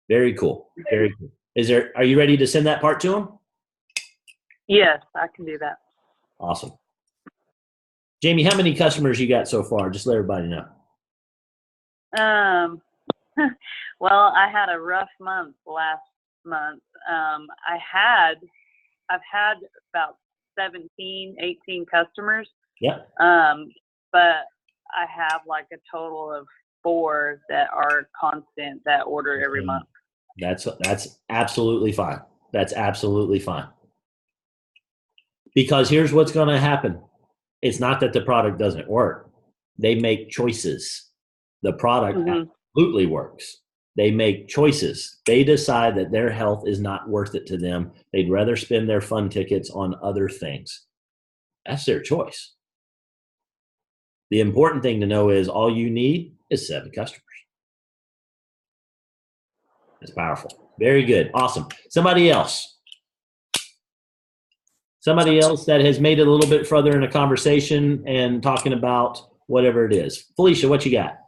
Very cool. Very cool. Are you ready to send that part to them? Yes, I can do that. Awesome. Jamie, how many customers you got so far? Just let everybody know. Well, I had a rough month last month. I've had about 17, 18 customers. Yeah. But I have like a total of 4 that are constant that order every month. That's absolutely fine. That's absolutely fine. Because here's what's going to happen. It's not that the product doesn't work. They make choices. The product absolutely works. They make choices. They decide that their health is not worth it to them. They'd rather spend their fun tickets on other things. That's their choice. The important thing to know is all you need is 7 customers. That's powerful. Very good. Awesome. Somebody else. Somebody else that has made it a little bit further in a conversation and talking about whatever it is. Felicia, what you got?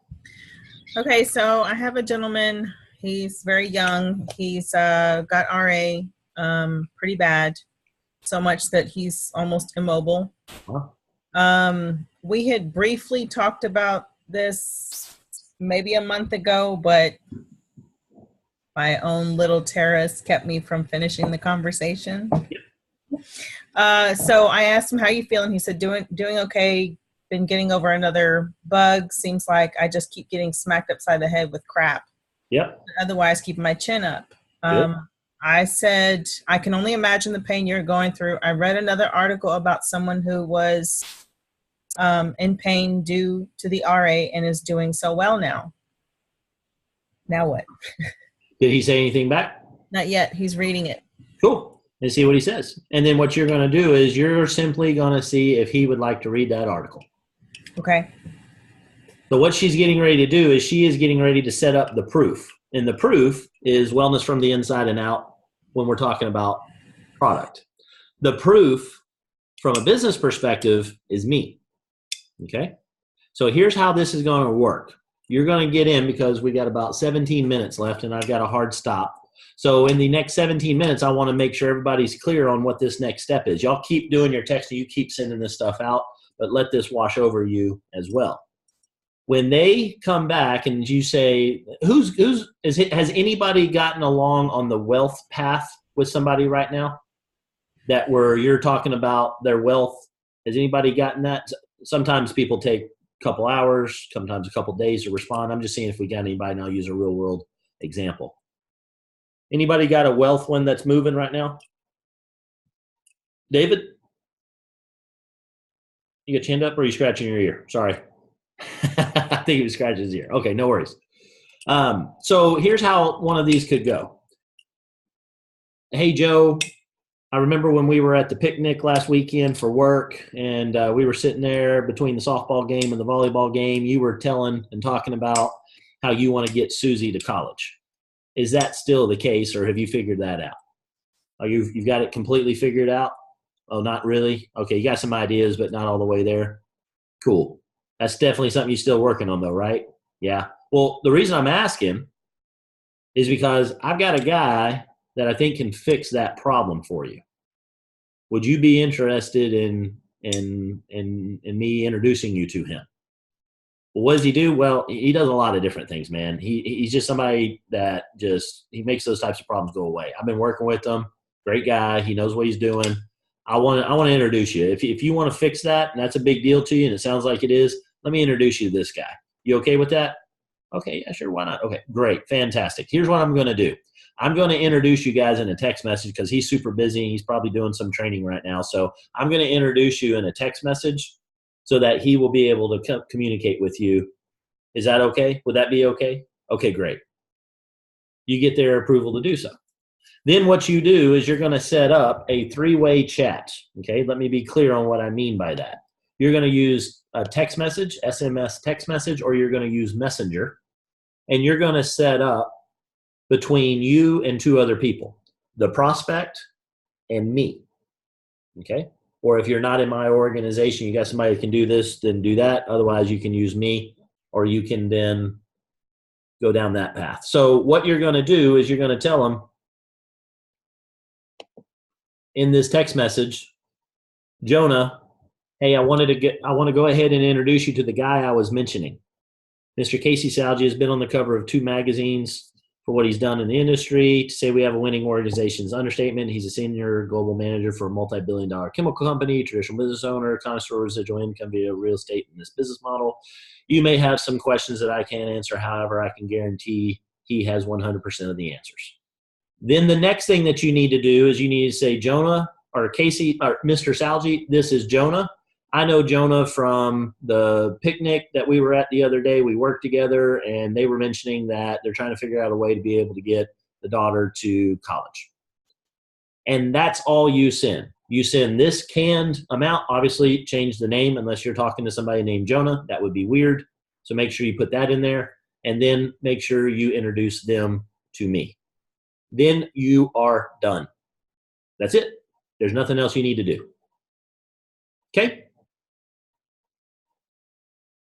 Okay, so I have a gentleman. He's very young. He's got RA pretty bad, so much that he's almost immobile. Huh? We had briefly talked about this maybe a month ago, but my own little terrorist kept me from finishing the conversation. So I asked him, how you feeling? He said, doing okay. Been getting over another bug. Seems like I just keep getting smacked upside the head with crap. Yep. Otherwise, keeping my chin up. Good. I said, I can only imagine the pain you're going through. I read another article about someone who was in pain due to the RA and is doing so well now. Now what? Did he say anything back? Not yet. He's reading it. Cool. And see what he says. And then what you're going to do is you're simply going to see if he would like to read that article. Okay. So what she's getting ready to do is she is getting ready to set up the proof. And the proof is wellness from the inside and out when we're talking about product. The proof from a business perspective is me. Okay? So here's how this is going to work. You're going to get in because we got about 17 minutes left and I've got a hard stop. So in the next 17 minutes, I want to make sure everybody's clear on what this next step is. Y'all keep doing your texting. You keep sending this stuff out, but let this wash over you as well. When they come back and you say, has anybody gotten along on the wealth path with somebody right now that where you're talking about their wealth? Has anybody gotten that? Sometimes people take a couple hours, sometimes a couple days to respond. I'm just seeing if we got anybody, and I'll use a real world example. Anybody got a wealth one that's moving right now? David? You got your hand up or are you scratching your ear? Sorry. I think he was scratching his ear. Okay, no worries. So here's how one of these could go. Hey, Joe, I remember when we were at the picnic last weekend for work and we were sitting there between the softball game and the volleyball game. You were telling and talking about how you want to get Susie to college. Is that still the case or have you figured that out? You've got it completely figured out? Oh, not really? Okay, you got some ideas, but not all the way there. Cool. That's definitely something you're still working on though, right? Yeah. Well, the reason I'm asking is because I've got a guy that I think can fix that problem for you. Would you be interested in me introducing you to him? Well, what does he do? Well, he does a lot of different things, man. He's just somebody that he makes those types of problems go away. I've been working with him. Great guy. He knows what he's doing. I want to introduce you. If you want to fix that, and that's a big deal to you, and it sounds like it is, let me introduce you to this guy. You okay with that? Okay, yeah, sure. Why not? Okay, great. Fantastic. Here's what I'm going to do. I'm going to introduce you guys in a text message because he's super busy. He's probably doing some training right now. So I'm going to introduce you in a text message so that he will be able to communicate with you. Is that okay? Would that be okay? Okay, great. You get their approval to do so. Then what you do is you're going to set up a three-way chat. Okay, let me be clear on what I mean by that. You're going to use a text message, SMS text message, or you're going to use Messenger. And you're going to set up between you and two other people, the prospect and me. Okay? Or if you're not in my organization, you got somebody that can do this, then do that. Otherwise, you can use me, or you can then go down that path. So what you're going to do is you're going to tell them in this text message, Jonah, hey, I want to go ahead and introduce you to the guy I was mentioning. Mr. Casey Salgi has been on the cover of 2 magazines for what he's done in the industry. To say we have a winning organization is understatement. He's a senior global manager for a multi-billion-dollar chemical company, traditional business owner, connoisseur residual income via real estate in this business model. You may have some questions that I can't answer. However, I can guarantee he has 100% of the answers. Then the next thing that you need to do is you need to say, Jonah or Casey or Mr. Salgi, this is Jonah. I know Jonah from the picnic that we were at the other day. We worked together, and they were mentioning that they're trying to figure out a way to be able to get the daughter to college. And that's all you send. You send this canned amount. Obviously, change the name unless you're talking to somebody named Jonah. That would be weird. So make sure you put that in there, and then make sure you introduce them to me. Then you are done. That's it. There's nothing else you need to do. Okay?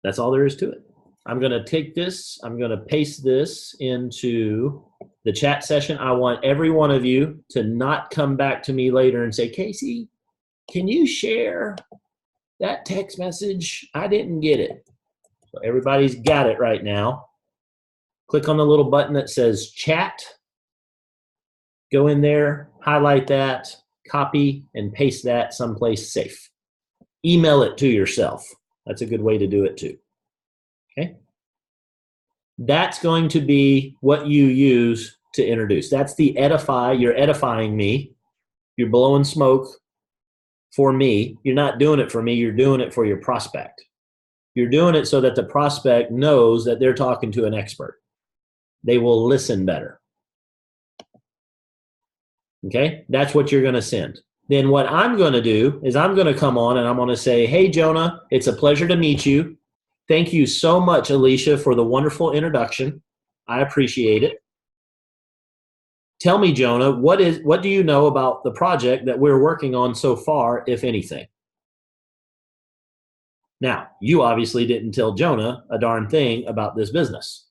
That's all there is to it. I'm going to take this, I'm going to paste this into the chat session. I want every one of you to not come back to me later and say, Casey, can you share that text message? I didn't get it. So everybody's got it right now. Click on the little button that says chat. Go in there, highlight that, copy, and paste that someplace safe. Email it to yourself. That's a good way to do it too. Okay? That's going to be what you use to introduce. That's the edify. You're edifying me. You're blowing smoke for me. You're not doing it for me. You're doing it for your prospect. You're doing it so that the prospect knows that they're talking to an expert. They will listen better. Okay? That's what you're going to send. Then what I'm going to do is I'm going to come on and I'm going to say, hey, Jonah, it's a pleasure to meet you. Thank you so much, Alicia, for the wonderful introduction. I appreciate it. Tell me, Jonah, what do you know about the project that we're working on so far, if anything? Now, you obviously didn't tell Jonah a darn thing about this business.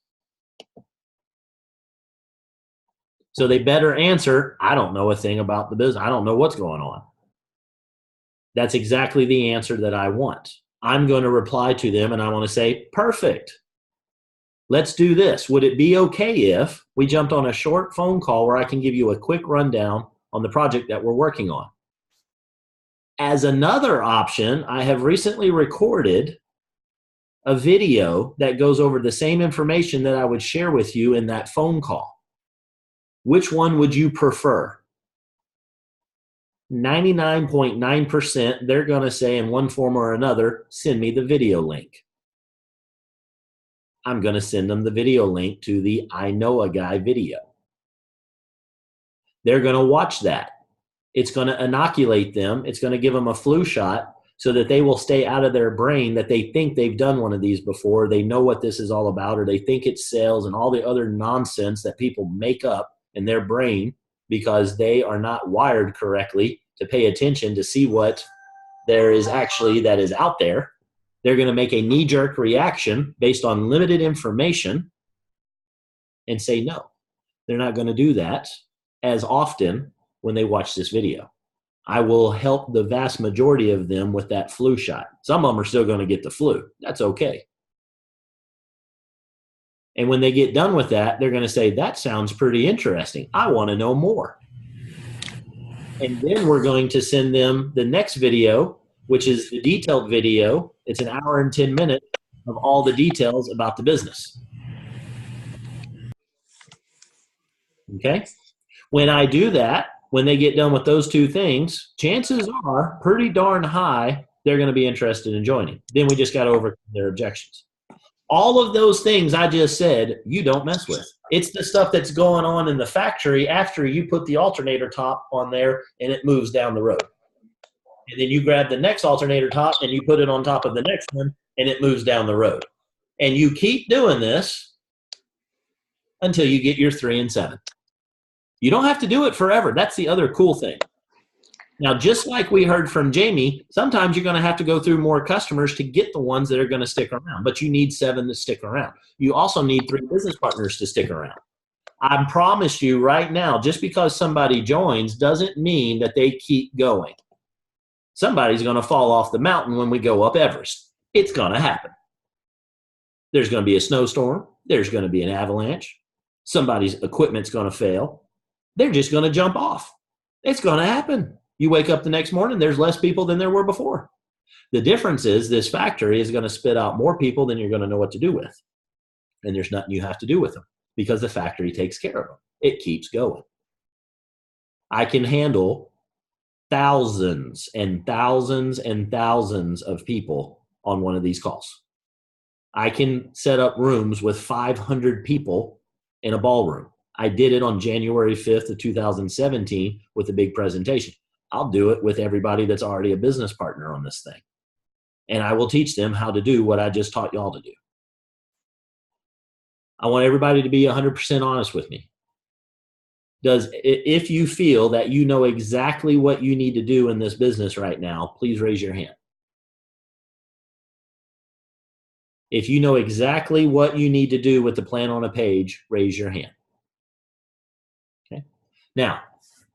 So they better answer, I don't know a thing about the business. I don't know what's going on. That's exactly the answer that I want. I'm going to reply to them and I want to say, perfect. Let's do this. Would it be okay if we jumped on a short phone call where I can give you a quick rundown on the project that we're working on? As another option, I have recently recorded a video that goes over the same information that I would share with you in that phone call. Which one would you prefer? 99.9%, they're going to say in one form or another, send me the video link. I'm going to send them the video link to the I Know a Guy video. They're going to watch that. It's going to inoculate them. It's going to give them a flu shot so that they will stay out of their brain that they think they've done one of these before. They know what this is all about, or they think it's sales and all the other nonsense that people make up in their brain because they are not wired correctly to pay attention to see what there is actually that is out there. They're going to make a knee-jerk reaction based on limited information and say no. They're not going to do that as often when they watch this video. I will help the vast majority of them with that flu shot. Some of them are still going to get the flu. That's okay. And when they get done with that, they're going to say, that sounds pretty interesting. I want to know more. And then we're going to send them the next video, which is the detailed video. It's an hour and 10 minutes of all the details about the business. Okay? When I do that, when they get done with those two things, chances are pretty darn high they're going to be interested in joining. Then we just got to overcome their objections. All of those things I just said, you don't mess with. It's the stuff that's going on in the factory after you put the alternator top on there and it moves down the road. And then you grab the next alternator top and you put it on top of the next one and it moves down the road. And you keep doing this until you get your 3 and 7. You don't have to do it forever. That's the other cool thing. Now, just like we heard from Jamie, sometimes you're going to have to go through more customers to get the ones that are going to stick around, but you need 7 to stick around. You also need 3 business partners to stick around. I promise you right now, just because somebody joins doesn't mean that they keep going. Somebody's going to fall off the mountain when we go up Everest. It's going to happen. There's going to be a snowstorm. There's going to be an avalanche. Somebody's equipment's going to fail. They're just going to jump off. It's going to happen. You wake up the next morning, there's less people than there were before. The difference is this factory is going to spit out more people than you're going to know what to do with. And there's nothing you have to do with them because the factory takes care of them. It keeps going. I can handle thousands and thousands and thousands of people on one of these calls. I can set up rooms with 500 people in a ballroom. I did it on January 5th of 2017 with a big presentation. I'll do it with everybody that's already a business partner on this thing. And I will teach them how to do what I just taught y'all to do. I want everybody to be 100% honest with me. If you feel that you know exactly what you need to do in this business right now, please raise your hand. If you know exactly what you need to do with the plan on a page, raise your hand. Okay. Now,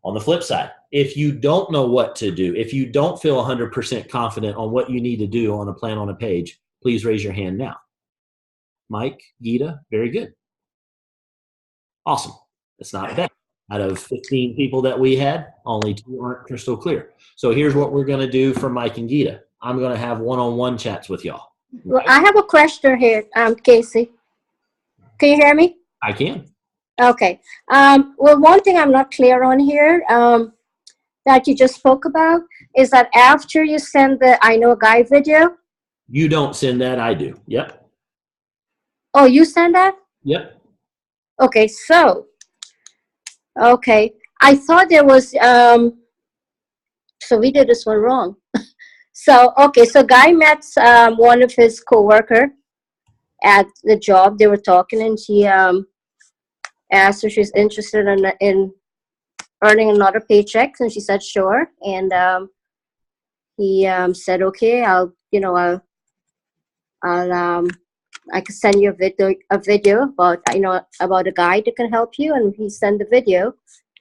on the flip side, if you don't know what to do, if you don't feel 100% confident on what you need to do on a plan on a page, please raise your hand now. Mike, Gita, very good. Awesome. That's not bad. Out of 15 people that we had, only 2 aren't crystal clear. So here's what we're going to do for Mike and Gita. I'm going to have one-on-one chats with y'all. Well, I have a question here, Casey. Can you hear me? I can. Okay. Well, one thing I'm not clear on here that you just spoke about is that after you send the I Know a Guy video. You don't send that, I do. Yep. Oh, you send that? Yep. Okay, so, okay. I thought there was, so we did this one wrong. So, okay, so Guy met one of his coworker at the job. They were talking, and she asked if she's interested in earning another paycheck, and she said sure. And he said, okay, I can send you a video about about a guy that can help you, and he sent the video,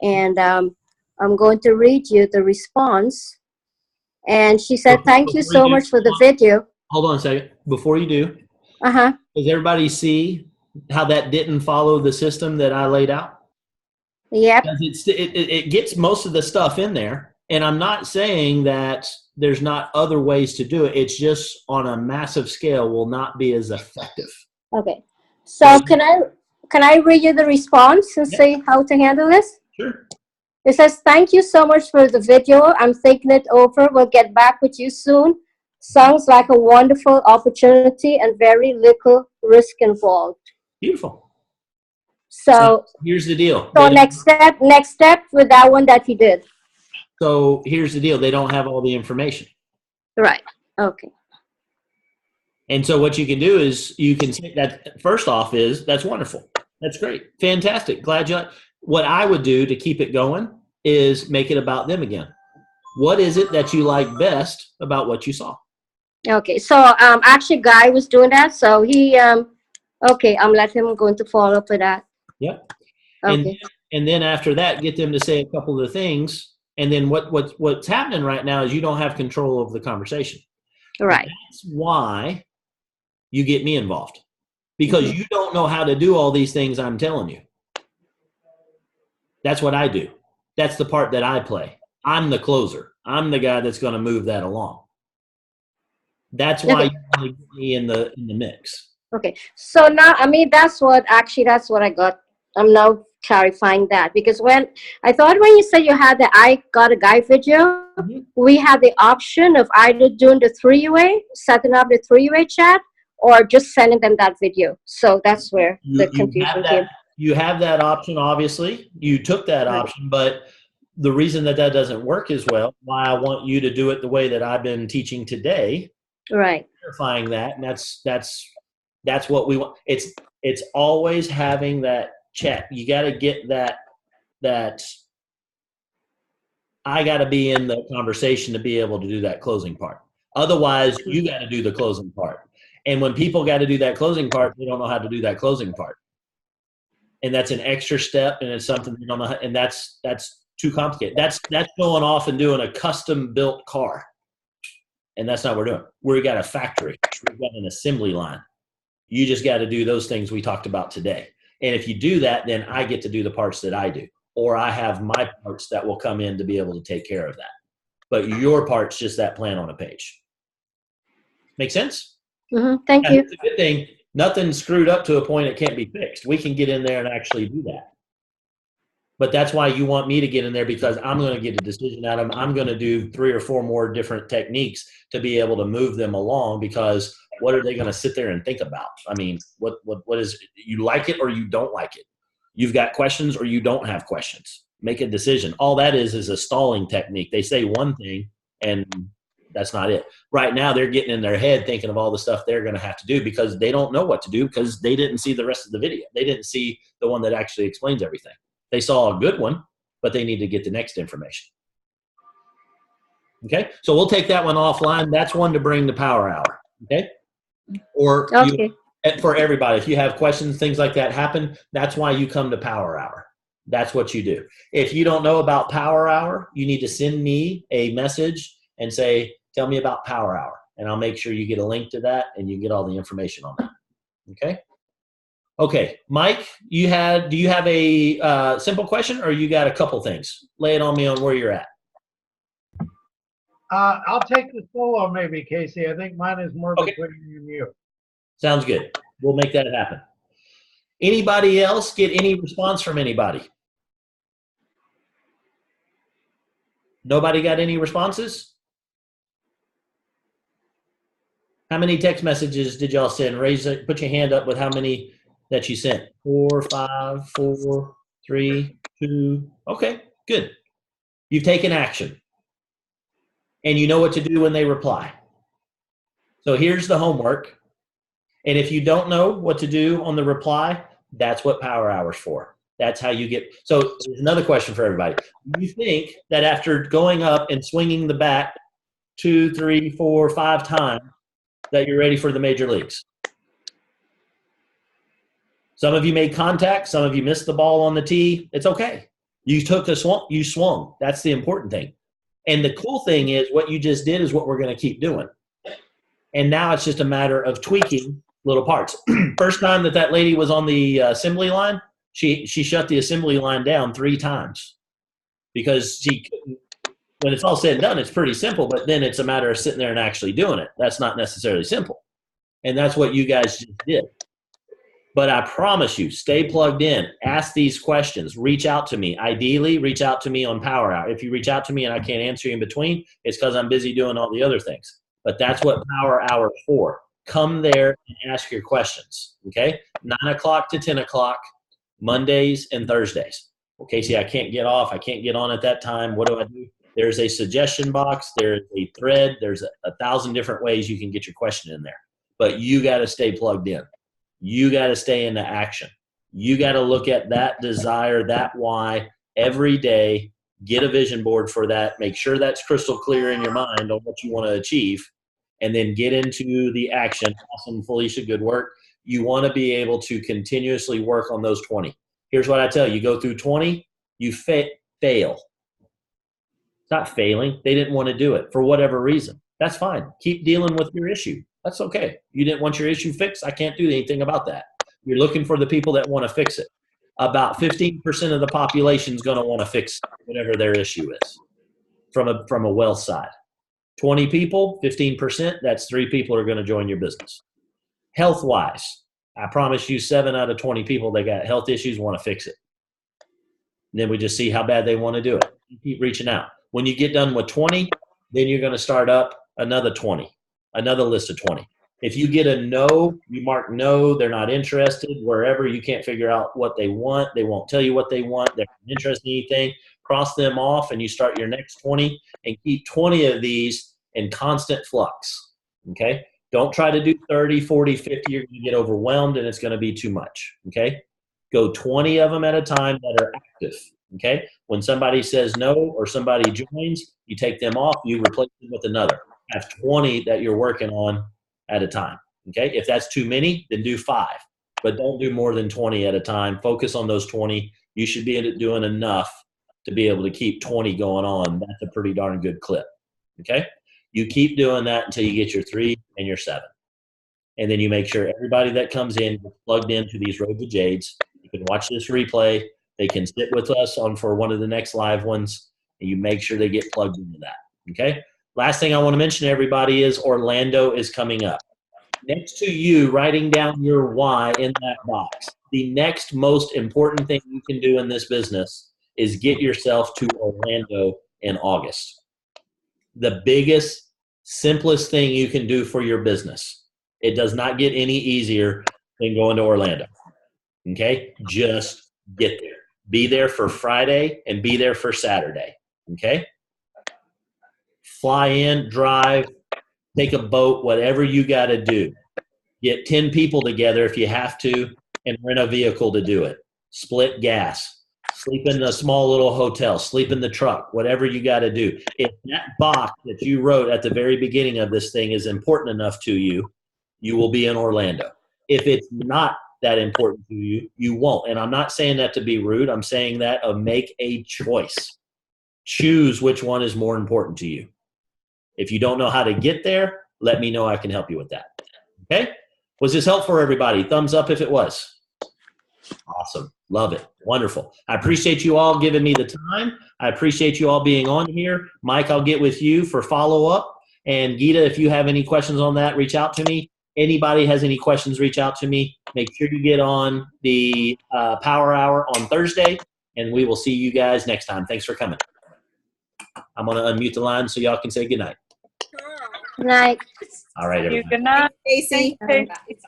and I'm going to read you the response. And she said, thank you so much for the video. Hold on a second. Before you do, Uh-huh. does everybody see how that didn't follow the system that I laid out? Yep. It gets most of the stuff in there, and I'm not saying that there's not other ways to do it. It's just on a massive scale will not be as effective. Okay. So can I read you the response and say how to handle this? Sure. It says, thank you so much for the video. I'm thinking it over. We'll get back with you soon. Sounds like a wonderful opportunity and very little risk involved. Beautiful. So here's the deal. So next step with that one that he did. So here's the deal. They don't have all the information. Right. Okay. And so what you can do is you can say that first off is that's wonderful. That's great. Fantastic. Glad you. What I would do to keep it going is make it about them again. What is it that you like best about what you saw? Okay. So actually Guy was doing that. So he okay, I'm letting him going to follow up with that. Yep. Okay. And then after that, get them to say a couple of things. And then what's happening right now is you don't have control of the conversation. Right. That's why you get me involved, because you don't know how to do all these things I'm telling you. That's what I do. That's the part that I play. I'm the closer. I'm the guy that's going to move that along. That's why you want to get me in the mix. Okay. So now, I mean, that's what I got. I'm now clarifying that, because when you said you had the I Got a Guy video, we had the option of either doing the three-way, setting up the three-way chat, or just sending them that video. So that's where the confusion came. You have that option, obviously. You took that option, but the reason that doesn't work as well, why I want you to do it the way that I've been teaching today, right? Clarifying that, and that's what we want. It's always having that chat. You got to get that. I got to be in the conversation to be able to do that closing part. Otherwise, you got to do the closing part. And when people got to do that closing part, they don't know how to do that closing part. And that's an extra step, and it's something they don't know how, and that's too complicated. That's going off and doing a custom built car. And that's not what we're doing. We got a factory. We've got an assembly line. You just got to do those things we talked about today. And if you do that, then I get to do the parts that I do. Or I have my parts that will come in to be able to take care of that. But your part's just that plan on a page. Make sense? Thank you. It's a good thing. Nothing's screwed up to a point it can't be fixed. We can get in there and actually do that. But that's why you want me to get in there, because I'm going to get a decision out of them. I'm going to do 3 or 4 more different techniques to be able to move them along, because what are they going to sit there and think about? I mean, what is, you like it or you don't like it? You've got questions or you don't have questions. Make a decision. All that is a stalling technique. They say one thing and that's not it. Right now they're getting in their head thinking of all the stuff they're going to have to do, because they don't know what to do, because they didn't see the rest of the video. They didn't see the one that actually explains everything. They saw a good one, but they need to get the next information. Okay, so we'll take that one offline. That's one to bring the power hour. Okay, Or Okay. for everybody, if you have questions, things like that happen, that's why you come to Power Hour. That's what you do. If you don't know about Power Hour, you need to send me a message and say, tell me about Power Hour. And I'll make sure you get a link to that and you can get all the information on that. Okay? Okay, Mike, do you have a simple question, or you got a couple things? Lay it on me on where you're at. I'll take the solo maybe, Casey. I think mine is more Okay. between you and you. Sounds good. We'll make that happen. Anybody else get any response from anybody? Nobody got any responses? How many text messages did y'all send? Put your hand up with how many that you sent. 4, 5, 4, 3, 2. Okay, good. You've taken action. And you know what to do when they reply. So here's the homework. And if you don't know what to do on the reply, that's what Power Hour's for. That's how you get. So there's another question for everybody. Do you think that after going up and swinging the bat 2, 3, 4, 5 times, that you're ready for the major leagues? Some of you made contact. Some of you missed the ball on the tee. It's okay. You took a swung. You swung. That's the important thing. And the cool thing is what you just did is what we're going to keep doing. And now it's just a matter of tweaking little parts. First time that lady was on the assembly line, she shut the assembly line down 3 times because she couldn't. When it's all said and done, it's pretty simple, but then it's a matter of sitting there and actually doing it. That's not necessarily simple. And that's what you guys just did. But I promise you, stay plugged in, ask these questions, reach out to me. Ideally, reach out to me on Power Hour. If you reach out to me and I can't answer you in between, it's because I'm busy doing all the other things. But that's what Power Hour is for. Come there and ask your questions, okay? 9 o'clock to 10 o'clock, Mondays and Thursdays. Well, Casey, I can't get off. I can't get on at that time. What do I do? There's a suggestion box. There's a thread. There's 1,000 different ways you can get your question in there. But you got to stay plugged in. You got to stay into action. You got to look at that desire, that why every day, get a vision board for that, make sure that's crystal clear in your mind on what you want to achieve, and then get into the action. Awesome, Felicia, good work. You want to be able to continuously work on those 20. Here's what I tell you. You go through 20, you fail. It's not failing. They didn't want to do it for whatever reason. That's fine. Keep dealing with your issue. That's okay. You didn't want your issue fixed. I can't do anything about that. You're looking for the people that want to fix it. About 15% of the population is going to want to fix whatever their issue is from a wealth side. 20 people, 15%, that's 3 people are going to join your business. Health-wise, I promise you 7 out of 20 people that got health issues want to fix it. And then we just see how bad they want to do it. You keep reaching out. When you get done with 20, then you're going to start up another 20, another list of 20. If you get a no, you mark no, they're not interested, wherever you can't figure out what they want, they won't tell you what they want, they're not interested in anything, cross them off and you start your next 20 and keep 20 of these in constant flux, okay? Don't try to do 30, 40, 50, you're going to get overwhelmed and it's going to be too much, okay? Go 20 of them at a time that are active, okay? When somebody says no or somebody joins, you take them off, you replace them with another. Have 20 that you're working on at a time, okay? If that's too many, then do 5, but don't do more than 20 at a time. Focus on those 20. You should be doing enough to be able to keep 20 going on. That's a pretty darn good clip, okay? You keep doing that until you get your 3 and your 7. And then you make sure everybody that comes in is plugged into these Road to Jades. You can watch this replay. They can sit with us for one of the next live ones, and you make sure they get plugged into that, okay? Last thing I want to mention to everybody is Orlando is coming up. Next to you, writing down your why in that box, the next most important thing you can do in this business is get yourself to Orlando in August. The biggest, simplest thing you can do for your business. It does not get any easier than going to Orlando, okay? Just get there. Be there for Friday and be there for Saturday, okay? Fly in, drive, take a boat, whatever you got to do. Get 10 people together if you have to and rent a vehicle to do it. Split gas. Sleep in a small little hotel. Sleep in the truck, whatever you got to do. If that box that you wrote at the very beginning of this thing is important enough to you, you will be in Orlando. If it's not that important to you, you won't. And I'm not saying that to be rude. I'm saying that of make a choice. Choose which one is more important to you. If you don't know how to get there, let me know. I can help you with that. Okay? Was this helpful for everybody? Thumbs up if it was. Awesome. Love it. Wonderful. I appreciate you all giving me the time. I appreciate you all being on here. Mike, I'll get with you for follow-up. And Gita, if you have any questions on that, reach out to me. Anybody has any questions, reach out to me. Make sure you get on the Power Hour on Thursday, and we will see you guys next time. Thanks for coming. I'm going to unmute the line so y'all can say goodnight. Good night. All right, everybody. Good night. Casey.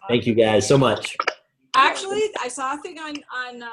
Thank you guys so much. Actually, I saw a thing on